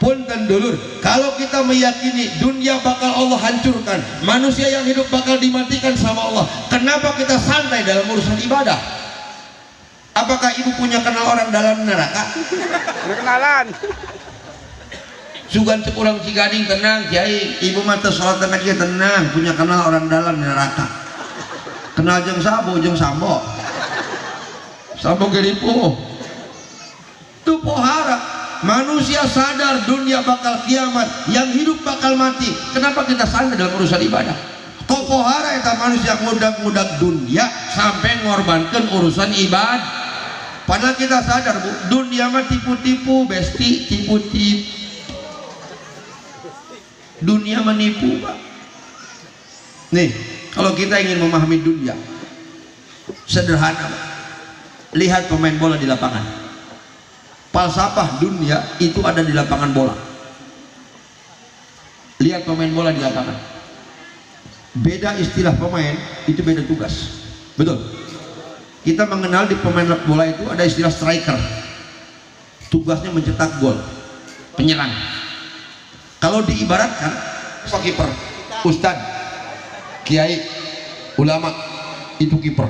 punten dulur kalau kita meyakini dunia bakal Allah hancurkan manusia yang hidup bakal dimatikan sama Allah kenapa kita santai dalam urusan ibadah Apakah ibu punya kenal orang dalam neraka? Udah kenalan. Sugan sekurang Cigading tenang Kiai, ibu mata sholat anak dia tenang, punya kenal orang dalam neraka. Kenal jeung sabu jeung sambo. Sambo geripo. Itu pohara. Manusia sadar dunia bakal kiamat, yang hidup bakal mati. Kenapa kita sadar dalam urusan ibadah? Kok pohara eta manusia ngudag-ngudag dunia sampai ngorbankan urusan ibadah. Padahal kita sadar bu, dunia mah tipu-tipu, besti, tipu-tipu. Dunia menipu pak. Nih, kalau kita ingin memahami dunia, sederhana pak. Lihat pemain bola di lapangan. Falsafah dunia itu ada di lapangan bola. Lihat pemain bola di lapangan. Beda istilah pemain, itu beda tugas. Betul. Kita mengenal di pemain bola itu ada istilah striker, tugasnya mencetak gol, penyerang. Kalau diibaratkan kiper, ustad, kiai, ulama, itu kiper.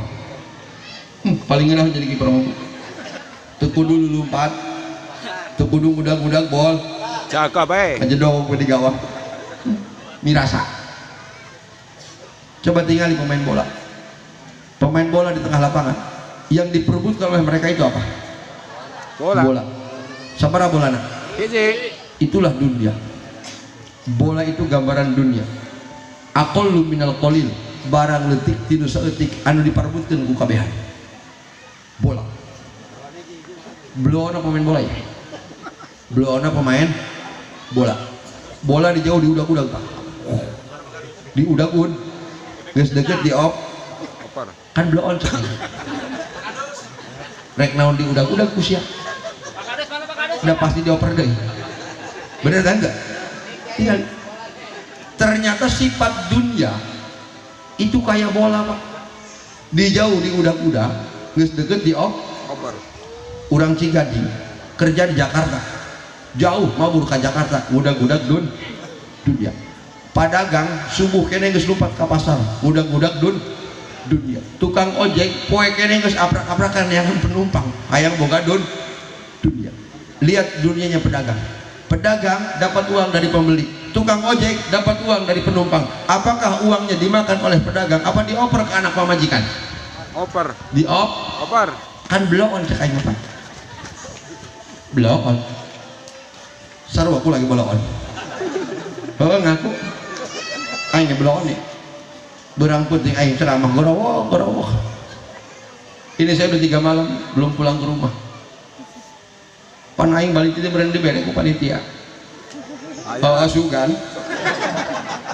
Paling enak jadi kiper. Tuh kudu lompat, tuh kudu mudah-mudah bol, Jaga baik. aja dong di gawang. Mirasa. Coba tinggal di pemain bola. Pemain bola di tengah lapangan yang diperebutkan oleh mereka itu apa? Bola. Sabara bola nak? Itulah dunia. Bola itu gambaran dunia. Aqallu minal qalil, barang letik tinu saeutik anu diperebutkeun ku kabehan. Bola. Belum pemain bola ya? Belum pemain bola. Bola dijauh diudag-udag pak. Diudag-ud, geus deket di op. Kan belum cek rek naon di udah kusia udah pasti dioper deh, bener kan enggak? Tinggal ternyata sifat dunia itu kayak bola pak, dijauh di udah geus deket di oper. Urang Cigading kerja di Jakarta jauh mabur ke Jakarta udah dunia padagang subuh kene geus lumpat ke pasar udah dunia. Tukang ojek poe kene geus aprak-aprakan yang penumpang hayang boga dunia. Lihat dunianya pedagang. Pedagang dapat uang dari pembeli, tukang ojek dapat uang dari penumpang. Apakah uangnya dimakan oleh pedagang apa dioper ke anak pamajikan? Oper. Oper. Kan bloon cek aing apa? Bloon. Sarua aku lagi bloon. Heeh ngaku. Aing bloon nih. Berang putih aing ceramah gorowoh. Ini saya udah 3 malam belum pulang ke rumah. Pan aing balik itu berhenti bere ku panitia. Asugan.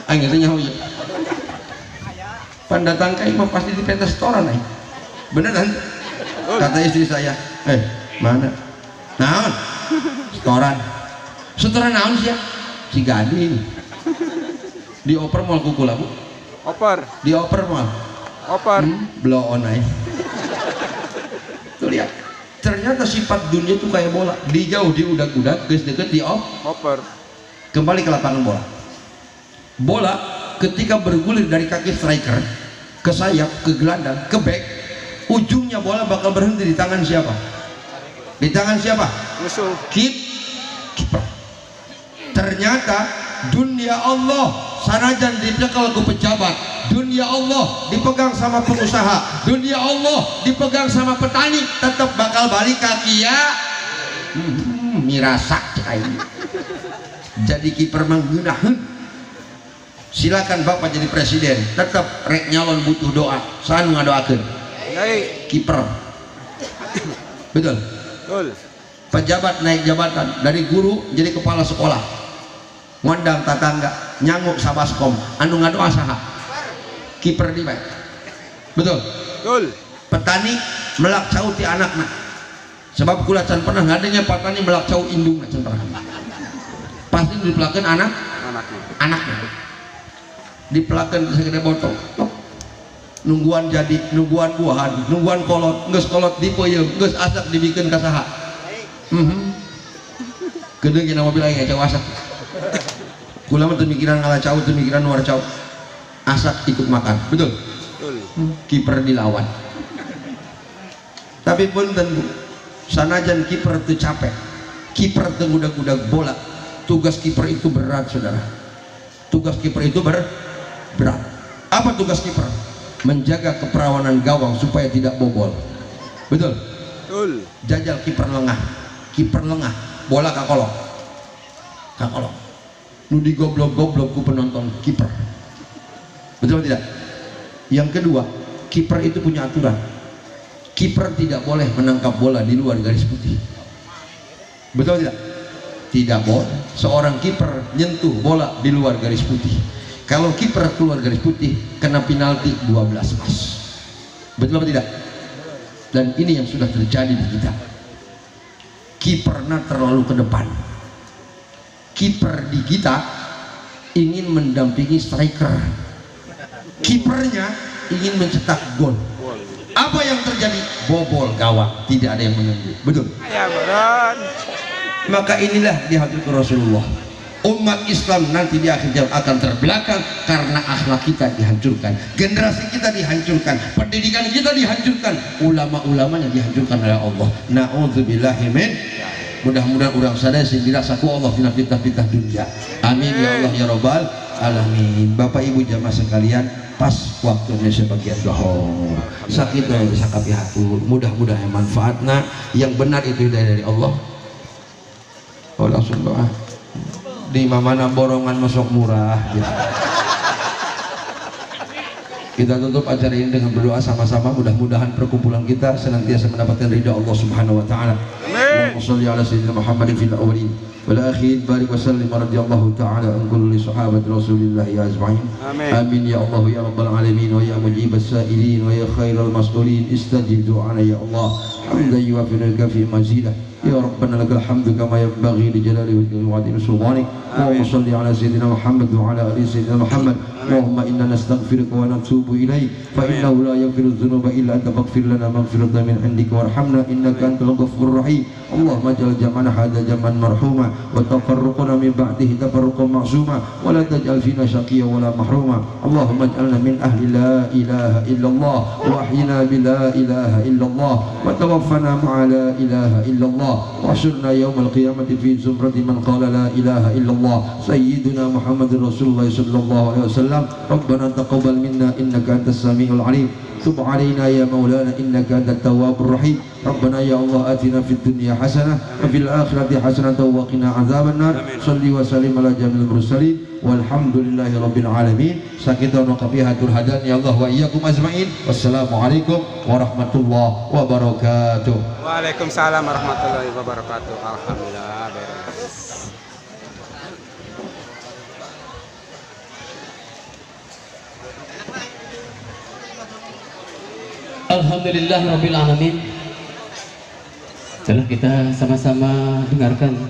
Aing itu nyaho ya. Pan datang ka aing mah pasti di restoran aing. Bener kan? Kata istri saya, mana? Naon? Setoran naon sih ya? Si Gading. Dioper moal kukula bu. Oper. Dioper mal. Oper. Blow on aja. Tuh lihat. Ternyata sifat dunia itu kayak bola. Dijauh di udak-udak, geus deket di oper. Kembali ke lapangan bola. Bola ketika bergulir dari kaki striker ke sayap, ke gelandang, ke back, ujungnya bola bakal berhenti di tangan siapa? Di tangan siapa? Musuh. Kiper. Ternyata dunia Allah sanajan dipegang ke pejabat, dunia Allah dipegang sama pengusaha, dunia Allah dipegang sama petani, tetap bakal balik kaki ya. Mirasa cair. Jadi kiper menggunakan. Silakan bapak jadi presiden, tetap rek nyalon butuh doa. Sanu ngadoakeun. Kiper. Betul. Pejabat naik jabatan dari guru jadi kepala sekolah. Ngondang tatangga nyanguk sabaskom anu ngadoa saha kiper di bae. Betul. Petani melak cau ti anakna sebab kula can pernah ngadengnya petani melak cau indungna can pernah pasti dipelakeun anaknya dipelakeun segede botol nungguan jadi nungguan buahan nungguan kolot geus kolot dipeuyeum geus asak dibikeun ka saha gede gina mobil aing cau asak kula mah teu mikiran ngalah cau teu mikiran luar cau asak ikut makan. Betul. Kiper dilawan Tapi punten Bu, sanajan kiper itu capek, kiper itu gudag-gudag bola, tugas kiper itu berat saudara. Tugas kiper itu berat. Apa tugas kiper? Menjaga keperawanan gawang supaya tidak bobol. Betul? Betul. Jajal kiper lengah, bola kakolok, nu digoblok-goblok ku penonton kiper. Betul tidak? Yang kedua, kiper itu punya aturan. Kiper tidak boleh menangkap bola di luar garis putih. Betul tidak? Tidak boleh seorang kiper nyentuh bola di luar garis putih. Kalau kiper keluar garis putih kena penalti 12 mas. Betul atau tidak? Dan ini yang sudah terjadi di kita. Kipernya terlalu ke depan. Kiper di kita ingin mendampingi striker. Kipernya ingin mencetak gol. Apa yang terjadi? Bobol gawang, tidak ada yang menunggu. Betul? Ya benar. Maka inilah dihadirkan Rasulullah. Umat Islam nanti di akhir zaman akan terbelakang karena akhlak kita dihancurkan, generasi kita dihancurkan, pendidikan kita dihancurkan, ulama-ulamanya dihancurkan oleh Allah. Na'udzubillahi min. Mudah-mudahan orang sadar sing dirasaku Allah tina fitnah-fitnah dunia. Amin ya Allah ya Rabbal alamin. Bapak Ibu jamaah sekalian, pas waktunya sebagian doa sakit yang bisa kapi hatur, mudah-mudahan manfaatnya yang benar itu dari Allah. Oh langsung doa di mana borongan masuk murah ya. Kita tutup acara ini dengan berdoa sama-sama, mudah-mudahan perkumpulan kita senantiasa mendapatkan ridha Allah Subhanahu wa taala. Allahumma shalli ala sayyidina Muhammadin fil awwalin wal akhirin barik wa sallim radhiyallahu taala an kulli sahabati Rasulillah ya ajma'in. Amin ya Allah ya rabbal alamin wa ya mujibas sa'ilin wa ya khairal mas'ulin istajib du'ana ya Allah. Hamdan yuwafiqu fi mazidah. Ya Rabbana lakal hamdu kama yanbaghi li jalali wajhika wa 'azimi sultanik. Allahumma shalli ala sayyidina Muhammad wa ala ali sayyidina Muhammad. Allahumma inna nastaghfiruka wa natubu ilaik fa innahu la yaghfiru dhunuba illa anta faghfir lana maghfiratan min 'indika warhamna innaka antal ghafurur rahim. Allahumma ij'al jam'ana hadha jam'an marhuma wa tafarruqana min ba'dihi tafarruqan ma'suma wa la taj'al fina shaqiyya wa la mahruma. Allahumma ij'alna min ahli la ilaha illallah wa ahyina bi la ilaha illallah wa tawaffana ma'a la ilaha illallah. وحشرنا يوم القيامة في زمرة من قال لا إله إلا الله سيدنا محمد رسول الله صلى الله عليه وسلم. ربنا تقبل منا إنك أنت السميع العليم تب علينا يا مولانا إنك أنت التواب الرحيم. ربنا يا الله آتنا في الدنيا حسنة وفي الآخرة حسنة وقنا عذاب النار. صل وسلم على جميع المرسلين والحمد لله رب العالمين. Sakita nuqabihatul hadan ya Allah wa iyyakum ajma'in. Wassalamualaikum warahmatullahi wabarakatuh. Waalaikumsalam warahmatullahi wabarakatuh. Alhamdulillah beres. Alhamdulillah rabbil alamin. Setelah kita sama-sama dengarkan